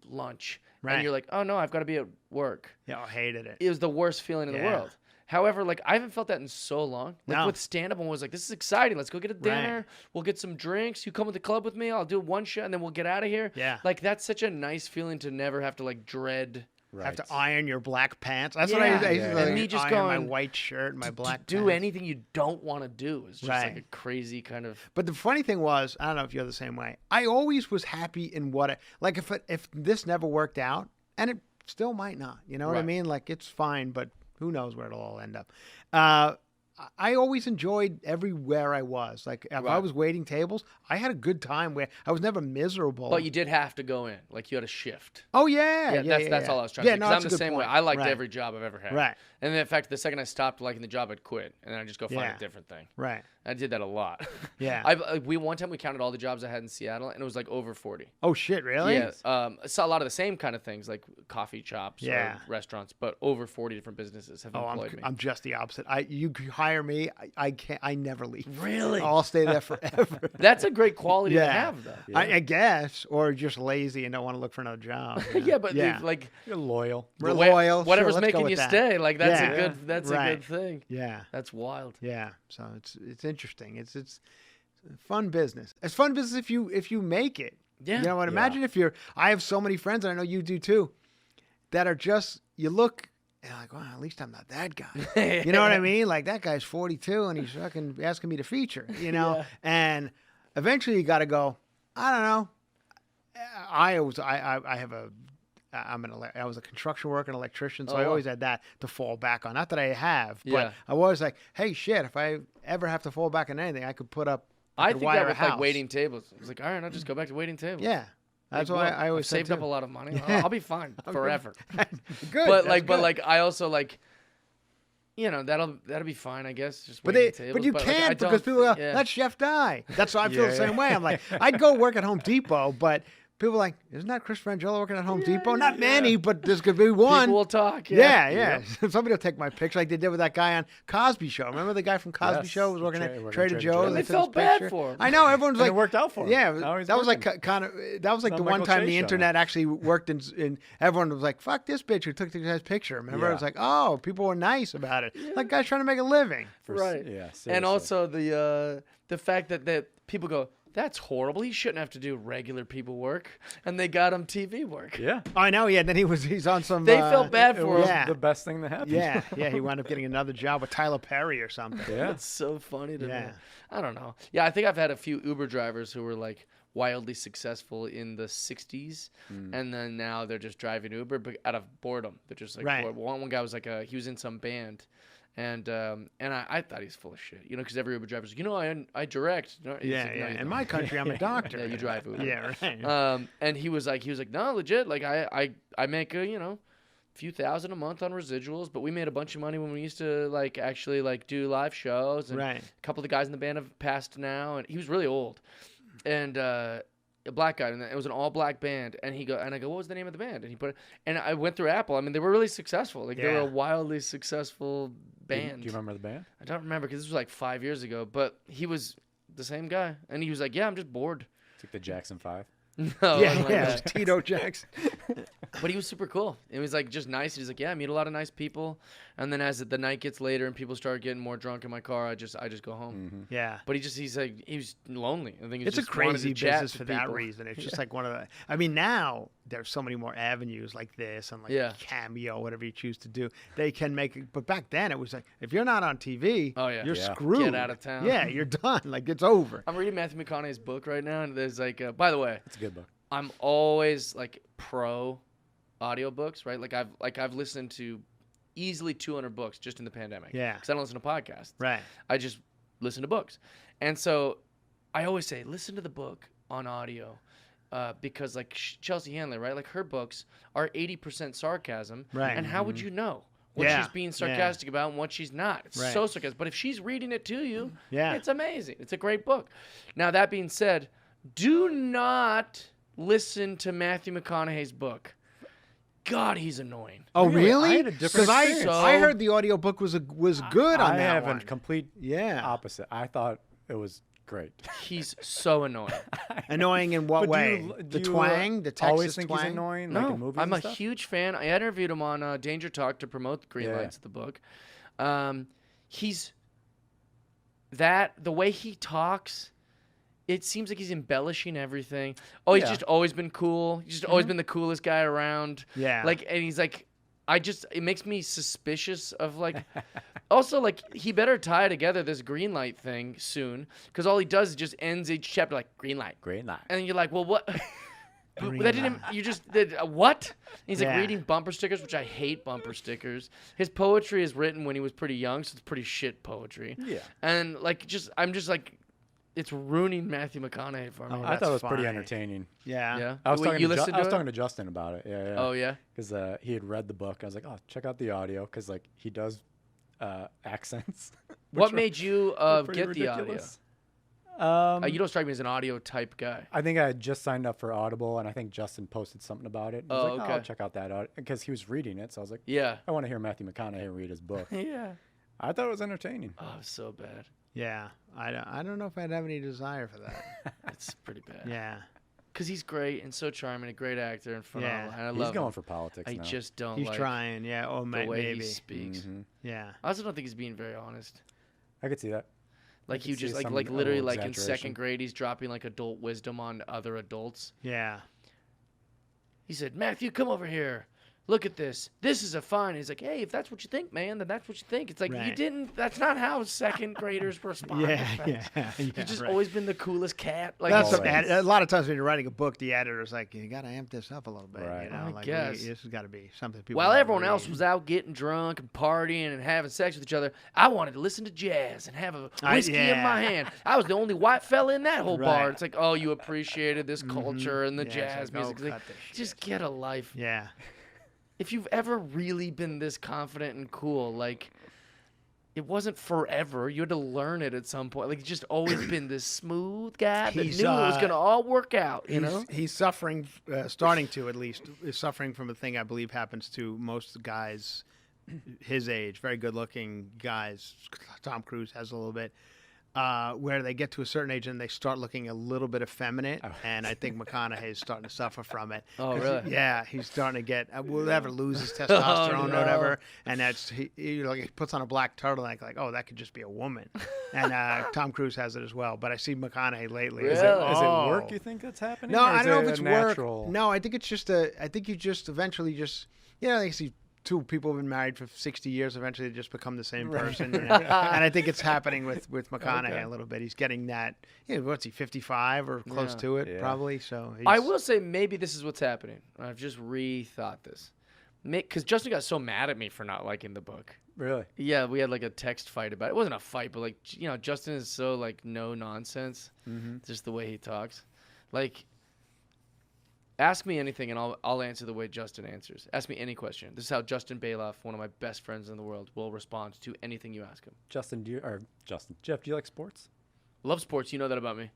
C: lunch,
D: right?
C: And you're like, oh no, I've got to be at work.
D: Yeah, I hated it.
C: It was the worst feeling in the world. However, like I haven't felt that in so long. Like with stand-up, I was like, this is exciting. Let's go get a dinner. Right. We'll get some drinks. You come to the club with me. I'll do one shot, and then we'll get out of here.
D: Yeah.
C: Like that's such a nice feeling to never have to like dread.
D: Right. Have to iron your black pants. That's what I used to
C: and me just
D: iron
C: going,
D: my white shirt and my black
C: do
D: pants.
C: anything you don't want to do. It's just like a crazy kind of.
D: But the funny thing was, I don't know if you're the same way. I always was happy in what like if this never worked out, and it still might not. You know what I mean? Like it's fine, but who knows where it'll all end up. I always enjoyed everywhere I was. Like if I was waiting tables, I had a good time where I was never miserable.
C: But you did have to go in, like you had a shift.
D: Oh yeah,
C: that's all I was trying to say. Because I'm the same way. I liked
D: right.
C: every job I've ever had.
D: Right.
C: And in fact, the second I stopped liking the job, I'd quit, and then I'd just go find a different thing.
D: Right.
C: I did that a lot.
D: Yeah.
C: One time we counted all the jobs I had in Seattle, and it was like over 40.
D: Oh shit, really?
C: Yeah. I saw a lot of the same kind of things, like coffee shops or restaurants, but over 40 different businesses have employed me.
D: I'm just the opposite. You hire me, I can't. I never leave.
C: Really?
D: I'll stay there forever.
C: That's a great quality to have, though.
D: Yeah. I guess, or just lazy and don't want to look for another job.
C: Yeah, but like
E: you're loyal.
D: We're loyal.
C: Whatever's
D: sure,
C: making you stay, like that's a good. That's a
D: right.
C: good thing.
D: Yeah,
C: that's wild.
D: Yeah, so it's interesting. It's fun business. It's fun business if you make it.
C: Yeah.
D: You know what? Imagine if you're. I have so many friends, and I know you do too, that are just you look. And you're like, well, at least I'm not that guy. You know what I mean? Like, that guy's 42, and he's fucking asking me to feature, Yeah. And eventually you got to go, I don't know. I was a construction worker and electrician, so I always had that to fall back on. Not that I have, but I was like, hey, shit, if I ever have to fall back on anything, I could put up
C: I think that was like waiting tables. I was like, all right, I'll just go back to waiting tables.
D: Yeah. That's why I always
C: saved up a lot of money. I'll be fine forever.
D: Good.
C: But I also like, that'll be fine, I guess. Just
D: but
C: tables.
D: You can't because people go, let Chef die. That's why I feel the same way. I'm like, I'd go work at Home Depot, but people are like, isn't that Chris Frangiola working at Home Depot? Not many, but there's going to be one.
C: People will talk.
D: Yeah. Somebody will take my picture like they did with that guy on Cosby Show. Remember the guy from Cosby
E: Yes.
D: Show was working at
E: Working
D: Trader Joe's?
C: And they
D: took his
C: felt bad
D: picture.
C: for him.
D: I know. Everyone's
E: And
D: like,
E: it worked out for him.
D: Yeah,
E: Now he's
D: that was like
E: working.
D: kind of that was like
E: On
D: the one
E: Michael
D: time
E: Che
D: the
E: show.
D: internet actually worked in everyone was like, fuck this bitch who took the guy's picture. Remember? It was
E: Yeah.
D: like, oh, people were nice about it. Like guy's trying to make a living.
C: Right.
E: Yeah.
C: And
E: seriously.
C: also the fact that people go, that's horrible. He shouldn't have to do regular people work, and they got him TV work.
E: Yeah.
D: I know. Yeah. Then he's on some.
C: They felt bad
E: It
C: for
E: was
C: him.
D: Yeah.
E: the best thing that happened.
D: Yeah. He wound up getting another job with Tyler Perry or something.
E: Yeah.
C: That's so funny to me.
D: Yeah.
C: I don't know. Yeah, I think I've had a few Uber drivers who were like wildly successful in the 60s, and then now they're just driving Uber but out of boredom. They're just like
D: Right.
C: bored. One guy was like he was in some band. And I thought he's full of shit, because every Uber driver's like, I direct. No, he's
D: Yeah.
C: like, no,
D: Yeah.
C: you
D: In
C: don't.
D: my country, I'm a doctor.
C: Yeah, you drive Uber.
D: Yeah. Right.
C: And he was like, no, legit. Like I make a few thousand a month on residuals, but we made a bunch of money when we used to like actually like do live shows. And
D: Right.
C: a couple of the guys in the band have passed now, and he was really old, and a black guy, and it was an all black band. And I go, what was the name of the band? And he put it, and I went through Apple. I mean, they were really successful. Like they were
D: Yeah.
C: a wildly successful
E: Do
C: band.
E: you remember the band?
C: I don't remember because this was like 5 years ago, but he was the same guy, and he was like, yeah, I'm just bored.
E: It's like the Jackson 5.
C: No,
D: Yeah.
C: nothing like
D: Yeah.
C: that.
D: It was Tito Jackson.
C: But he was super cool. It was like just nice. He's like, yeah, I meet a lot of nice people. And then as the night gets later and people start getting more drunk in my car, I just go home.
D: Yeah.
C: But he's like, he was lonely. I think he
D: It's a
C: just wanted
D: crazy
C: to chat
D: business
C: to
D: for that
C: people.
D: reason. It's just like one of the. I mean, now there's so many more avenues like this and like
C: Yeah.
D: Cameo, whatever you choose to do. They can make it. But back then, it was like if you're not on TV,
C: Oh, yeah.
D: you're
E: Yeah.
D: screwed.
C: Get out of town.
D: Yeah, you're done. Like it's over.
C: I'm reading Matthew McConaughey's book right now, and there's like, by the way,
E: It's a good book.
C: I'm always like pro audiobooks, right? I've listened to easily 200 books just in the pandemic.
D: Yeah.
C: Because I don't listen to podcasts.
D: Right.
C: I just listen to books. And so I always say, listen to the book on audio because like Chelsea Handler, right? Like her books are 80% sarcasm.
D: Right.
C: And how would you know what
D: Yeah.
C: she's being sarcastic about and what she's not? It's
D: Right.
C: so sarcastic. But if she's reading it to you,
D: Yeah.
C: it's amazing. It's a great book. Now, that being said, do not listen to Matthew McConaughey's book. God, he's annoying.
D: Oh,
E: Really?
D: really?
E: I had a different
D: Because
E: experience.
D: I heard the audiobook was good on
E: I
D: that
E: have
D: one.
E: a complete
D: Yeah.
E: opposite. I thought it was great.
C: He's so annoying.
D: Annoying in what
E: But do
D: way?
E: you-
D: The
E: do you,
D: twang, the Texas
E: always think
D: twang.
E: he's annoying, like in
C: No,
E: movies
C: I'm
E: and
C: a
E: stuff?
C: huge fan. I interviewed him on Danger Talk to promote Green
E: Yeah.
C: Lights, the book. He's the way he talks, it seems like he's embellishing everything. Oh, he's
E: Yeah.
C: just always been cool. He's just always been the coolest guy around.
D: Yeah.
C: Like, and he's like, it makes me suspicious of like, also like he better tie together this green light thing soon, because all he does is just ends each chapter like green light.
E: Great line.
C: And you're like, well, what? But
D: Green
C: that didn't.
D: light.
C: You just did what? He's like
D: Yeah.
C: reading bumper stickers, which I hate bumper stickers. His poetry is written when he was pretty young, so it's pretty shit poetry.
E: Yeah.
C: And like, I'm just like, it's ruining Matthew McConaughey for me.
D: Oh,
E: I thought it was
D: That's
E: pretty
D: fine.
E: entertaining.
D: Yeah.
C: Yeah.
E: I was
C: Wait,
E: talking
C: you
E: to
C: listened
E: I was
C: to it?
E: talking to Justin about it. Yeah, yeah.
C: Oh yeah.
E: Because he had read the book. I was like, oh, check out the audio because like he does accents.
C: What
E: which
C: made you
E: were pretty
C: get the audio?
E: ridiculous.
C: You don't strike me as an audio type guy.
E: I think I had just signed up for Audible, and I think Justin posted something about it. I was
C: Oh,
E: like,
C: okay.
E: I'll check out that audio because he was reading it. So I was like,
C: Yeah.
E: I want to hear Matthew McConaughey read his book.
C: Yeah.
E: I thought it was entertaining.
C: Oh, so bad.
D: Yeah. I don't know if I'd have any desire for that.
C: It's pretty bad.
D: Yeah.
C: Because he's great and so charming, a great actor and phenomenal.
D: Yeah.
C: And I
E: He's
C: love
E: going
C: him.
E: for politics
C: I
E: now.
C: just don't
D: He's
C: like
D: trying. Yeah. Oh,
C: the
D: maybe.
C: way he speaks.
E: Mhm.
D: Yeah.
C: I also don't think he's being very honest.
E: I could see that.
C: Like
E: could
C: you
E: see
C: just
E: some
C: like
E: a
C: literally
E: little
C: like in
E: exaggeration.
C: second grade he's dropping like adult wisdom on other adults.
D: Yeah.
C: He said, "Matthew, come over here. Look at this. This is a fine." He's like, "Hey, if that's what you think, man, then that's what you think." It's like you
D: Right.
C: didn't. That's not how second graders respond. to
D: Yeah.
C: things.
D: Yeah.
C: You've just
D: right.
C: always been the coolest cat. Like
D: That's
E: always.
D: a lot of times when you're writing a book, the editor's like, you got to amp this up a little bit.
E: Right.
D: You know,
C: I
D: like
C: guess.
D: this has got to be something people.
C: while
D: wanna
C: everyone else
D: read.
C: was out getting drunk and partying and having sex with each other, I wanted to listen to jazz and have a whiskey in
D: yeah.
C: my hand. I was the only white fella in that whole bar.
D: Right.
C: It's like, oh, you appreciated this culture and the
D: Yeah, it's
C: jazz
D: like, oh,
C: music. It's like,
D: cut this shit.
C: just get a life.
D: Yeah.
C: If you've ever really been this confident and cool, like, it wasn't forever. You had to learn it at some point. Like, he's just always been this smooth guy that
D: He's,
C: knew it was going to all work out, you know?
D: He's suffering, starting to at least, is suffering from a thing I believe happens to most guys his age, very good-looking guys. Tom Cruise has a little bit, where they get to a certain age and they start looking a little bit effeminate, and I think McConaughey is starting to suffer from it.
C: Oh, really?
D: Yeah, he's starting to get will ever lose his testosterone or whatever, and that's he puts on a black turtleneck like, oh, that could just be a woman, and Tom Cruise has it as well. But I see McConaughey lately.
C: Really?
E: Is it work you think that's happening?
D: No,
E: or is
D: I don't know
E: it
D: if it's
E: a natural...
D: work. No, I think it's just I think you just eventually just I see two people have been married for 60 years. Eventually, they just become the same person. And I think it's happening with McConaughey a little bit. He's getting that. What's he, 55 or close to it, probably. So
C: I will say maybe this is what's happening. I've just rethought this, because Justin got so mad at me for not liking the book.
E: Really?
C: Yeah, we had like a text fight about it. It wasn't a fight, but like Justin is so like no nonsense. Just the way he talks, like. Ask me anything, and I'll answer the way Justin answers. Ask me any question. This is how Justin Bailoff, one of my best friends in the world, will respond to anything you ask him.
E: Jeff, do you like sports?
C: Love sports. You know that about me.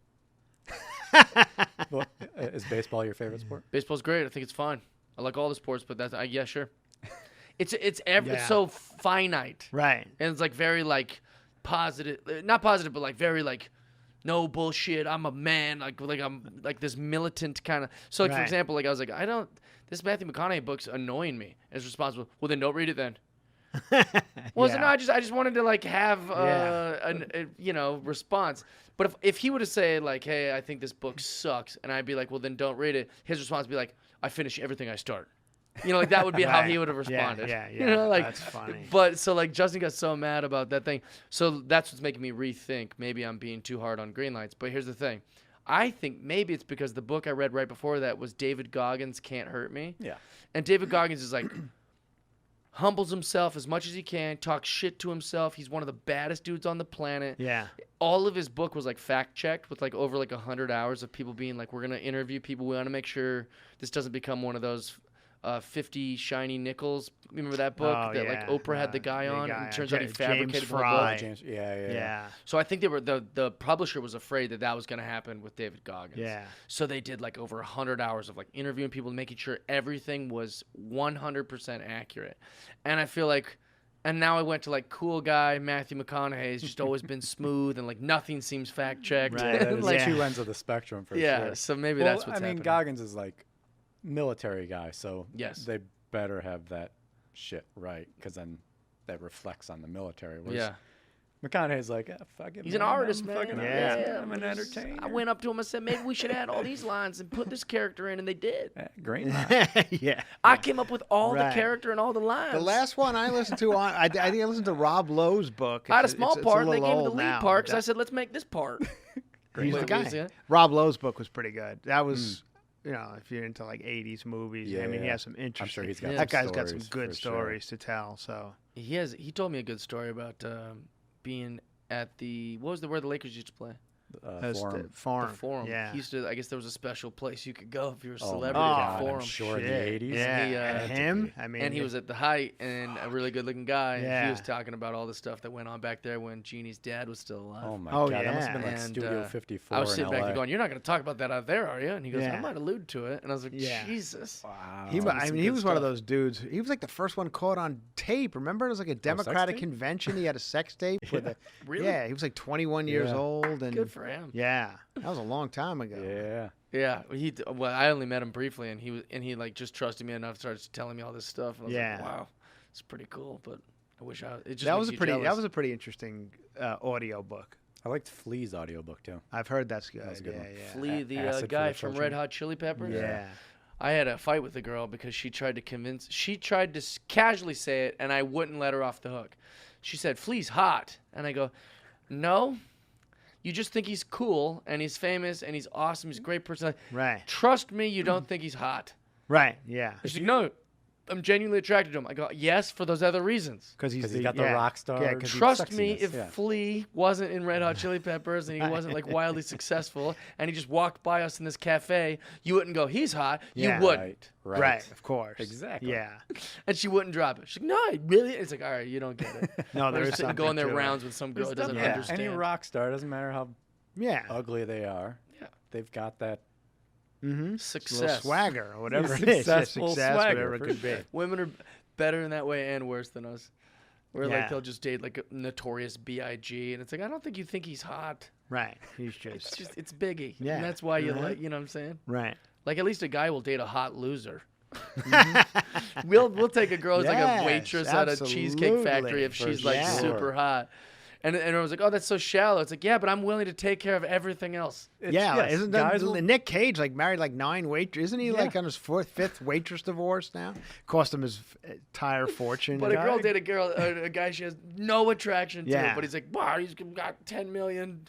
E: Well, is baseball your favorite sport?
C: Baseball's great. I think it's fun. I like all the sports, but yeah, sure. It's so finite,
D: right,
C: and it's like very like positive, not positive, but like very like. No bullshit. I'm a man. Like I'm like this militant kind of. So like for example, like I was like, this Matthew McConaughey book's annoying me. As responsible. Well, then don't read it then. Well, no, I just wanted to like have a response. But if he would have said like, hey, I think this book sucks, and I'd be like, well, then don't read it. His response would be like, I finish everything I start. Like that would be how he would have responded.
D: Yeah. That's funny.
C: But so like Justin got so mad about that thing. So that's what's making me rethink. Maybe I'm being too hard on green lights. But here's the thing. I think maybe it's because the book I read right before that was David Goggins' Can't Hurt Me.
E: Yeah.
C: And David Goggins is like humbles himself as much as he can, talks shit to himself. He's one of the baddest dudes on the planet.
D: Yeah.
C: All of his book was like fact checked with like over like 100 hours of people being like, we're gonna interview people. We want to make sure this doesn't become one of those 50 shiny nickels. Remember that book like Oprah had the guy on? And it turns out he fabricated the book.
D: Yeah.
C: So I think they were the publisher was afraid that was going to happen with David Goggins.
D: Yeah.
C: So they did like over 100 hours of like interviewing people and making sure everything was 100% accurate. And I feel like, and now I went to like cool guy Matthew McConaughey has just always been smooth and like nothing seems fact checked.
E: Right. That is two ends of the spectrum for sure.
C: Yeah. So maybe that's what's happening.
E: Goggins is like military guy, so
C: yes,
E: they better have that shit right, because then that reflects on the military.
C: Yeah.
E: McConaughey's like, fuck it,
C: he's an artist, man.
E: I'm an entertainer.
C: I went up to him and said, maybe we should add all these lines and put this character in, and they did.
E: Great.
C: I came up with all the character and all the lines.
D: The last one I listened to I think I listened to Rob Lowe's book.
C: I had a small part, and they gave me the lead
D: now.
C: part because I said, let's make this part.
D: He's the guy. Rob Lowe's book was pretty good. That was... if you're into like 80s movies, he has some interesting.
E: I'm sure he's got
D: that guy's got some good stories to tell. So
C: he told me a good story about being at where the Lakers used to play.
D: Forum.
C: The Forum.
D: Yeah.
C: He used to. I guess there was a special place you could go if you were a celebrity.
E: God,
C: Forum.
E: I'm sure in the 80s.
D: Yeah. And him. I mean,
C: and he was at the height and a really good-looking guy.
D: Yeah.
C: He was talking about all the stuff that went on back there when Jeannie's dad was still alive.
E: Oh my God,
D: yeah.
E: that must have been like Studio 54.
C: I was sitting
E: in
C: back
E: LA.
C: there going, "You're not going to talk about that out there, are you?" And he goes, "I might allude to it." And I was like, "Jesus."
E: Wow.
D: He was one of those dudes. He was like the first one caught on tape. Remember, it was like a Democratic convention. He had a sex tape with a.
C: Really?
D: Yeah, he was like 21 years old, and
C: good for him.
D: Yeah, that was a long time ago.
E: Yeah.
C: Yeah, I only met him briefly, and he like just trusted me enough, started telling me all this stuff. And I was like, wow, it's pretty cool. But I wish that was
D: a pretty interesting audio book.
E: I liked Flea's audiobook too.
D: I've heard that's good.
E: That was a good one.
C: Flea, the guy from Red Hot Chili Peppers.
D: Yeah.
C: I had a fight with the girl because she tried to casually say it, and I wouldn't let her off the hook. She said, "Flea's hot," and I go, "No. You just think he's cool, and he's famous, and he's awesome. He's a great person.
D: Right.
C: Trust me, you don't think he's hot."
D: Right. Yeah.
C: She's like, "No, I'm genuinely attracted to him. I go, yes, for those other reasons.
D: Because
E: Because he's got the rock star.
D: Yeah, 'cause
C: Trust me,
E: sexiness,
C: if
E: yeah.
C: Flea wasn't in Red Hot Chili Peppers and he wasn't like wildly successful and he just walked by us in this cafe, you wouldn't go, he's hot.
D: Yeah.
C: You wouldn't.
E: Right.
D: of course.
E: Exactly.
D: Yeah.
C: And she wouldn't drop it. She's like, no, I really? It's like, all right, you don't get it.
D: No,
C: Or
D: there is
C: sitting
D: something
C: going their
D: to it.
C: rounds with some girl who doesn't
D: Yeah.
C: understand.
E: Any rock star, doesn't matter how
D: Yeah.
E: ugly they are.
C: Yeah.
E: They've got that.
D: Mm-hmm.
C: Success.
D: Swagger or whatever it is.
E: Successful
D: Success,
E: swagger,
D: whatever it
E: for
D: could be.
E: sure.
C: Women are better in that way and worse than us. Where
D: Yeah.
C: like they'll just date like a notorious B.I.G. and it's like, I don't think you think he's hot.
D: Right. He's
C: It's
D: just
C: just it's Biggie.
D: Yeah.
C: And that's why you
D: Uh-huh.
C: like, you know what I'm saying?
D: right.
C: Like at least a guy will date a hot loser. We'll take a girl who's like
D: Yes,
C: a waitress at a Cheesecake Factory if
D: absolutely,
C: she's
D: for
C: like
D: sure.
C: super hot. And I was like, oh, that's so shallow. It's like, yeah, but I'm willing to take care of everything else.
D: Yeah, isn't that
E: guys will-
D: Nick Cage like married like 9 waitresses? Isn't he like on his fifth waitress divorce now? Cost him his entire fortune.
C: But a girl
E: guy-
C: date a guy she has no attraction to.
D: Yeah.
C: But he's like, wow, he's got $10 million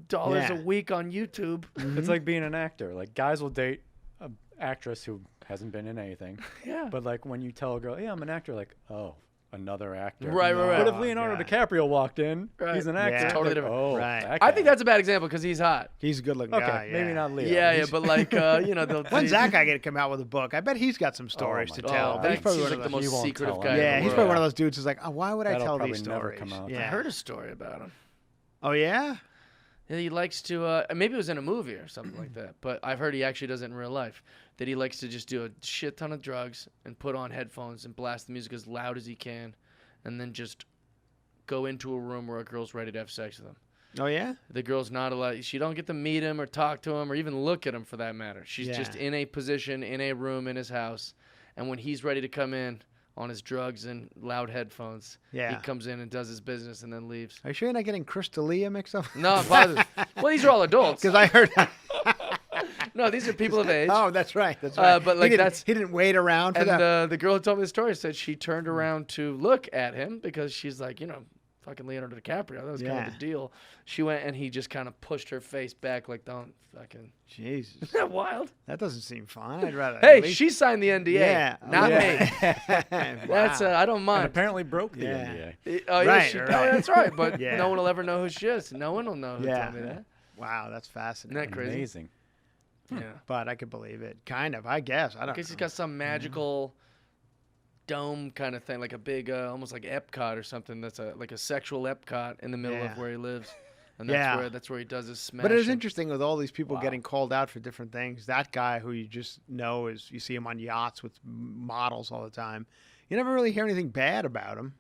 D: Yeah.
C: a week on YouTube.
E: It's like being an actor. Like guys will date an actress who hasn't been in anything.
C: Yeah.
E: But like when you tell a girl, "Yeah, I'm an actor," like, "Oh, another actor."
C: Right.
E: But if
D: Oh,
E: Leonardo
D: God.
E: DiCaprio walked in,
C: Right.
E: he's an
D: Yeah.
E: actor.
C: Totally
E: like,
C: different.
E: Oh,
D: Right.
E: that
C: I think
E: guy.
C: that's a bad example because he's hot.
D: He's a good looking
E: Okay,
D: guy.
E: maybe
D: yeah.
E: not Leo.
C: Yeah,
E: He's-
C: but like, they'll
D: When's that guy going to come out with a book? I bet he's got some stories
E: my
D: to
E: God.
D: tell. But
C: that
D: he's probably
C: seems
D: one
C: like
D: of
C: the
D: those.
E: He
C: most
E: won't
C: secretive
E: tell
C: guy.
E: him.
C: in
D: Yeah,
C: the
D: he's
C: world.
D: probably one of those dudes who's like, oh, why would I
E: That'll
D: tell
E: probably
D: these
E: never
D: stories?
E: come out.
D: Yeah.
C: I heard a story about him.
D: Oh yeah.
C: Yeah, he likes to, maybe it was in a movie or something like that, but I've heard he actually does it in real life, that he likes to just do a shit ton of drugs and put on headphones and blast the music as loud as he can and then just go into a room where a girl's ready to have sex with him.
D: Oh yeah.
C: The girl's not allowed, she don't get to meet him or talk to him or even look at him for that matter. She's
D: Yeah.
C: just in a position, in a room in his house, and when he's ready to come in on his drugs and loud headphones,
D: Yeah.
C: he comes in and does his business and then leaves.
D: Are you sure you're not getting Chris D'Elia mixed up?
C: No, I'm positive. Well, these are all adults.
D: Because I heard.
C: No, these are people of age.
D: Oh, that's right. That's right.
C: But, like,
D: he didn't wait around for
C: And
D: that.
C: the girl who told me the story said she turned around to look at him because she's like, fucking Leonardo DiCaprio. That was kind
D: Yeah.
C: of the deal. She went and he just kind of pushed her face back like, don't fucking.
D: Jesus,
C: Isn't that wild?
D: that doesn't seem fun. I'd rather.
C: Hey,
D: at least-
C: she signed the NDA.
D: Yeah.
C: Not me.
D: me.
C: That's I don't
E: And
C: mind.
E: apparently broke the
D: Yeah.
E: NDA.
C: Oh, yeah,
D: Right,
C: oh,
D: right.
C: that's right. But
D: Yeah.
C: no one will ever know who she is. No one will know who
D: Yeah.
C: told me that.
D: Wow, that's fascinating.
C: Isn't that crazy?
E: Amazing.
C: Yeah.
D: But I could believe it. Kind of, I guess. I
C: I
D: don't.
C: guess he's
D: know.
C: got some magical dome kind of thing, like a big, almost like Epcot or something. That's like a sexual Epcot in the middle
D: Yeah.
C: of where he lives, and
D: Yeah.
C: that's where he does his smash.
D: But it is interesting with all these people
C: Wow.
D: getting called out for different things. That guy who you just know is, you see him on yachts with models all the time. You never really hear anything bad about him.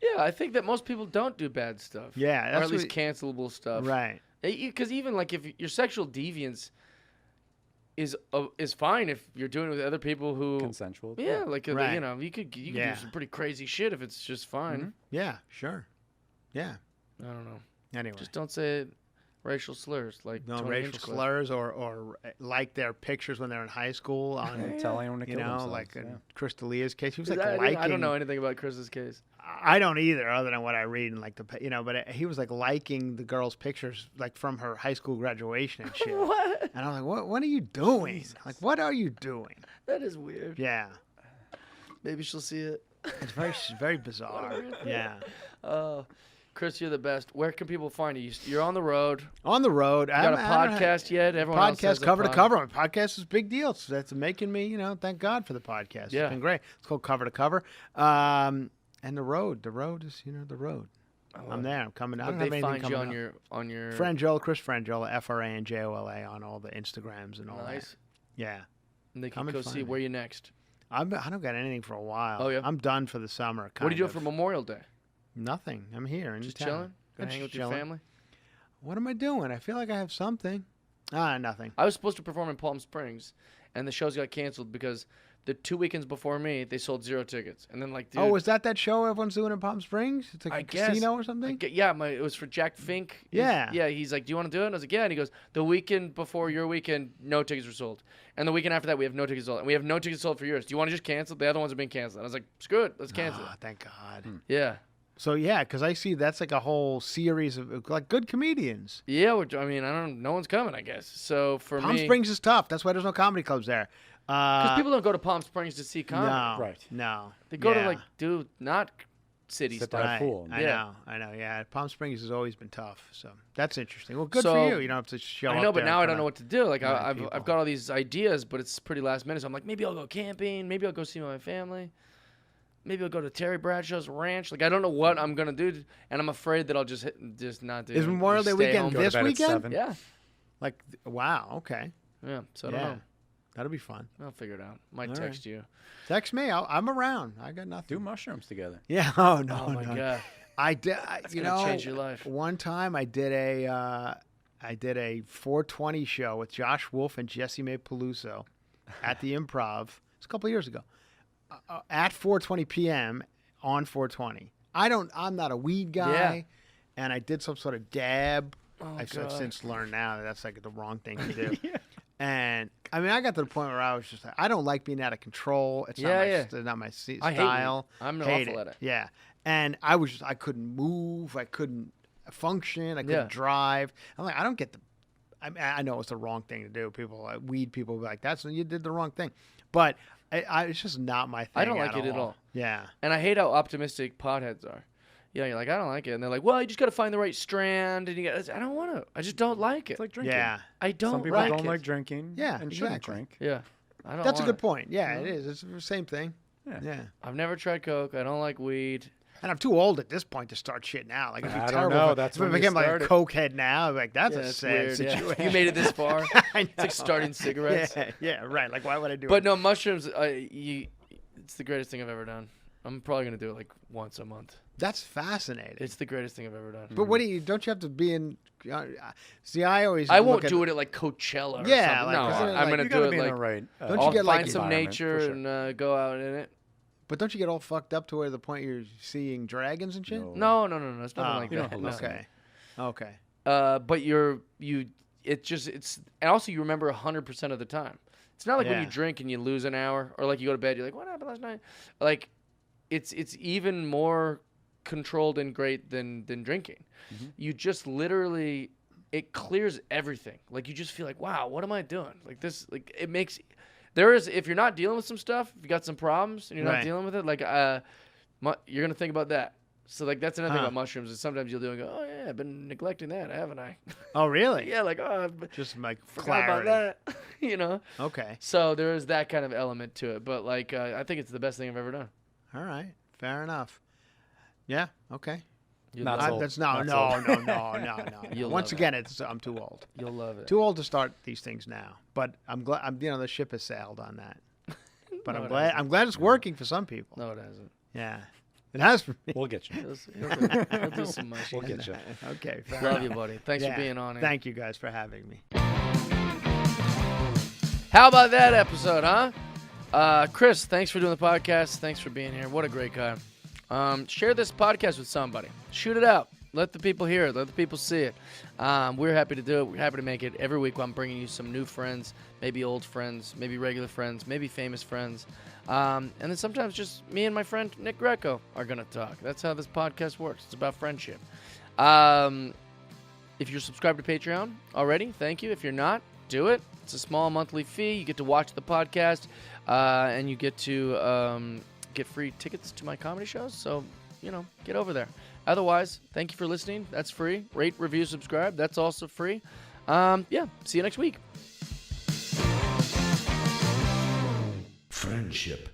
C: Yeah, I think that most people don't do bad stuff.
D: Yeah,
C: or
D: that's
C: at least
D: what-
C: cancelable stuff.
D: Right.
C: Because even like if your sexual deviance is fine if you're doing it with other people who.
E: Consensual.
C: Yeah, like
D: Right.
C: you could
D: Yeah.
C: do some pretty crazy shit if it's just fine.
D: Yeah, sure. Yeah.
C: I don't know.
D: Anyway.
C: Just don't say racial slurs like
D: no
C: Tony
D: racial
C: Hinchcliffe.
D: slurs or like their pictures when they're in high school on,
E: And tell anyone to
D: you
E: kill
D: know,
E: themselves.
D: like
E: yeah.
D: in Chris D'Elia's case. He was
C: Is
D: like
C: that-
D: liking.
C: I don't know anything about Chris's case.
D: I don't either, other than what I read and like but he was like liking the girl's pictures like from her high school graduation and shit.
C: What?
D: And I'm like, what are you doing? Like, what are you doing?
C: That is weird.
D: Yeah,
C: Maybe she'll see it.
D: it's very bizarre. Yeah,
C: Chris, you're the best. Where can people find you? You're on the road.
D: on the road.
C: You got a podcast yet? Everyone else has
D: Podcast
C: a
D: cover to
C: pod-
D: cover. My podcast is a big deal. So that's making me, thank God for the podcast.
C: Yeah.
D: It's been great. It's called Cover to Cover. And the road is, the road. I'm there. I'm coming. I
C: But
D: don't
C: they
D: have anything
C: find you
D: coming up.
C: on your
D: Frangiola, Chris Frangiola, Franjola on all the Instagrams and all
C: nice.
D: that. Yeah.
C: And they can
D: Come and
C: go
D: find
C: see
D: me.
C: where you next.
D: I don't got anything for a while.
C: Oh, yeah?
D: I'm done for the summer.
C: What are you doing
D: kind
C: for
D: of.
C: Memorial Day?
D: Nothing. I'm here in
C: Just
D: town.
C: chilling? Gonna
D: Just
C: hang with your
D: chilling.
C: family?
D: What am I doing? I feel like I have something. Nothing.
C: I was supposed to perform in Palm Springs, and the shows got canceled because the 2 weekends before me, they sold 0 tickets. And then, like, dude,
D: Oh, is that show everyone's doing in Palm Springs? It's like
C: I
D: a
C: guess.
D: casino or something?
C: Yeah, it was for Jack Fink.
D: Yeah.
C: Yeah, he's like, do you want to do it? And I was like, yeah. And he goes, the weekend before your weekend, no tickets were sold. And the weekend after that, we have no tickets sold. And we have no tickets sold for yours. Do you want to just cancel? The other ones have been canceled. And I was like, screw it. Let's cancel it.
D: Thank God.
C: Yeah.
D: So, yeah, because I see that's like a whole series of like good comedians.
C: Yeah, I mean, no one's coming, I guess. So for
D: Palm
C: me.
D: Springs is tough. That's why there's no comedy clubs there.
C: Because people don't go to Palm Springs to see comedy.
D: No,
E: Right.
D: no.
C: They go to
D: Yeah.
C: not city
E: Sit
C: stuff.
E: by a pool.
D: I
C: Yeah.
D: know. Yeah, Palm Springs has always been tough, so that's interesting. Well, good
C: So,
D: for you. You don't have to show up.
C: I know, but
D: there
C: now I
D: in
C: don't know
D: front
C: what to do. Like
D: million
C: I've
D: people.
C: got all these ideas, but it's pretty last minute. So I'm like, maybe I'll go camping. Maybe I'll go see my family. Maybe I'll go to Terry Bradshaw's ranch. Like I don't know what I'm gonna do, and I'm afraid that I'll just not do.
D: Is
C: it.
D: Memorial
C: Just
D: Day
C: stay
D: weekend
C: home.
E: Go to
D: this
E: bed at
D: weekend?
E: 7.
C: Yeah,
D: Like, wow. Okay.
C: yeah. So I don't
D: Yeah.
C: know.
D: That'll be fun.
C: I'll figure it out. Might
D: All
C: text you.
D: Text me. I'm around. I got nothing.
E: Do mushrooms together.
D: Yeah. Oh no.
C: Oh my
D: no.
C: god.
D: I did. You
C: gonna
D: know,
C: change your life.
D: One time I did a 420 show with Josh Wolf and Jesse May Peluso at the Improv. It's a couple of years ago. At 4:20 p.m. on 420. I'm not a weed guy,
C: Yeah.
D: and I did some sort of dab.
C: Oh,
D: I've
C: God.
D: since learned now that that's like the wrong thing to do. And I mean, I got to the point where I was just like, I don't like being out of control. It's not not my
C: I hate
D: style.
C: weed. I'm
D: Hate
C: awful
D: it.
C: at it.
D: Yeah, and I couldn't move. I couldn't function. I couldn't
C: Yeah.
D: drive. I'm like, I don't get the. I know it's the wrong thing to do. Weed people be like, you did the wrong thing, but it's just not my thing.
C: I don't like it at all.
D: Yeah.
C: And I hate how optimistic potheads are. Yeah, you're like, I don't like it. And they're like, well, you just got to find the right strand. And I don't want to. I just don't like it.
E: It's like drinking.
D: Yeah.
C: I don't
E: Some people
C: like
E: don't
C: it.
E: like drinking.
D: Yeah,
E: and shouldn't
D: exactly.
E: drink.
C: Yeah. I don't
D: That's a
C: want
D: good
C: it.
D: point. Yeah, it is. It's the same thing.
E: Yeah.
D: Yeah.
C: I've never tried coke. I don't like weed.
D: And I'm too old at this point to start shit now. Like, it'd be
E: I don't
D: terrible
E: know.
D: if
E: That's
D: if I
E: when you
D: became like a
E: started.
D: coke head now. Like, that's
C: Yeah,
D: a
C: it's
D: sad
C: weird. Yeah.
D: situation.
C: You made it this far.
D: I
C: It's like
D: know.
C: starting cigarettes.
D: Yeah, right. Like, why would I do
C: But
D: it?
C: no, mushrooms, it's the greatest thing I've ever done. I'm probably going to do it like once a month.
D: That's fascinating.
C: It's the greatest thing I've ever done.
D: But what don't you have to be in? See, I always.
C: I
D: look
C: won't
D: at
C: do it at like Coachella or
D: Yeah,
C: something.
D: like,
C: No,
D: isn't it
C: I'm
D: like-
C: going to
E: You
C: do
E: gotta
C: it
E: be in
C: like,
E: the right.
D: Don't you
C: I'll
D: get, like,
C: find some
E: environment,
C: nature
E: for sure.
C: and go out in it.
D: But don't you get all fucked up to where the point you're seeing dragons and shit?
E: No.
C: No. It's nothing like
E: you
C: that.
E: don't
C: No.
E: hallucinate.
D: Okay.
C: But it's and also you remember 100% of the time. It's not like when
D: Yeah.
C: you drink and you lose an hour, or like you go to bed, you're like, what happened last night? Like, it's even more controlled and great than drinking.
E: Mm-hmm.
C: You just literally, it clears everything. Like you just feel like, wow, what am I doing? Like this, like it makes. There is, if you're not dealing with some stuff, if you got some problems and you're not
D: Right.
C: dealing with it, like you're gonna think about that. So like that's another thing
D: Huh.
C: about mushrooms is sometimes you'll do and go, oh yeah, I've been neglecting that, haven't I?
D: Oh, really?
C: Yeah, like I've
D: Just like
C: forgot about
D: clarity.
C: that, you know.
D: Okay.
C: So there is that kind of element to it, but like I think it's the best thing I've ever done.
D: All right. Fair enough. Yeah. Okay.
C: You'll
E: Not
C: love
E: sold.
C: it.
D: That's
E: Not
D: no.
C: You'll
D: Once
C: love
D: again, I'm too old.
C: You'll love it.
D: Too old to start these things now. But I'm glad. The ship has sailed on that. But
C: No,
D: I'm
C: it
D: glad.
C: hasn't.
D: I'm glad it's working for some people.
C: No, it hasn't.
D: Yeah. It has for me.
E: We'll get you.
C: He'll do some mushy.
E: We'll get you.
D: Okay. Fair
C: Love
D: enough.
C: you, buddy. Thanks
D: Yeah.
C: for being on here.
D: Thank you guys for having me.
C: How about that episode, huh? Chris, thanks for doing the podcast. Thanks for being here. What a great guy. Share this podcast with somebody. Shoot it out. Let the people hear it. Let the people see it. We're happy to do it. We're happy to make it. Every week I'm bringing you some new friends, maybe old friends, maybe regular friends, maybe famous friends. And then sometimes just me and my friend Nick Greco are going to talk. That's how this podcast works. It's about friendship. If you're subscribed to Patreon already, thank you. If you're not, do it. It's a small monthly fee. You get to watch the podcast, and you get to get free tickets to my comedy shows. So, get over there. Otherwise, thank you for listening. That's free. Rate, review, subscribe. That's also free. See you next week.
B: Friendship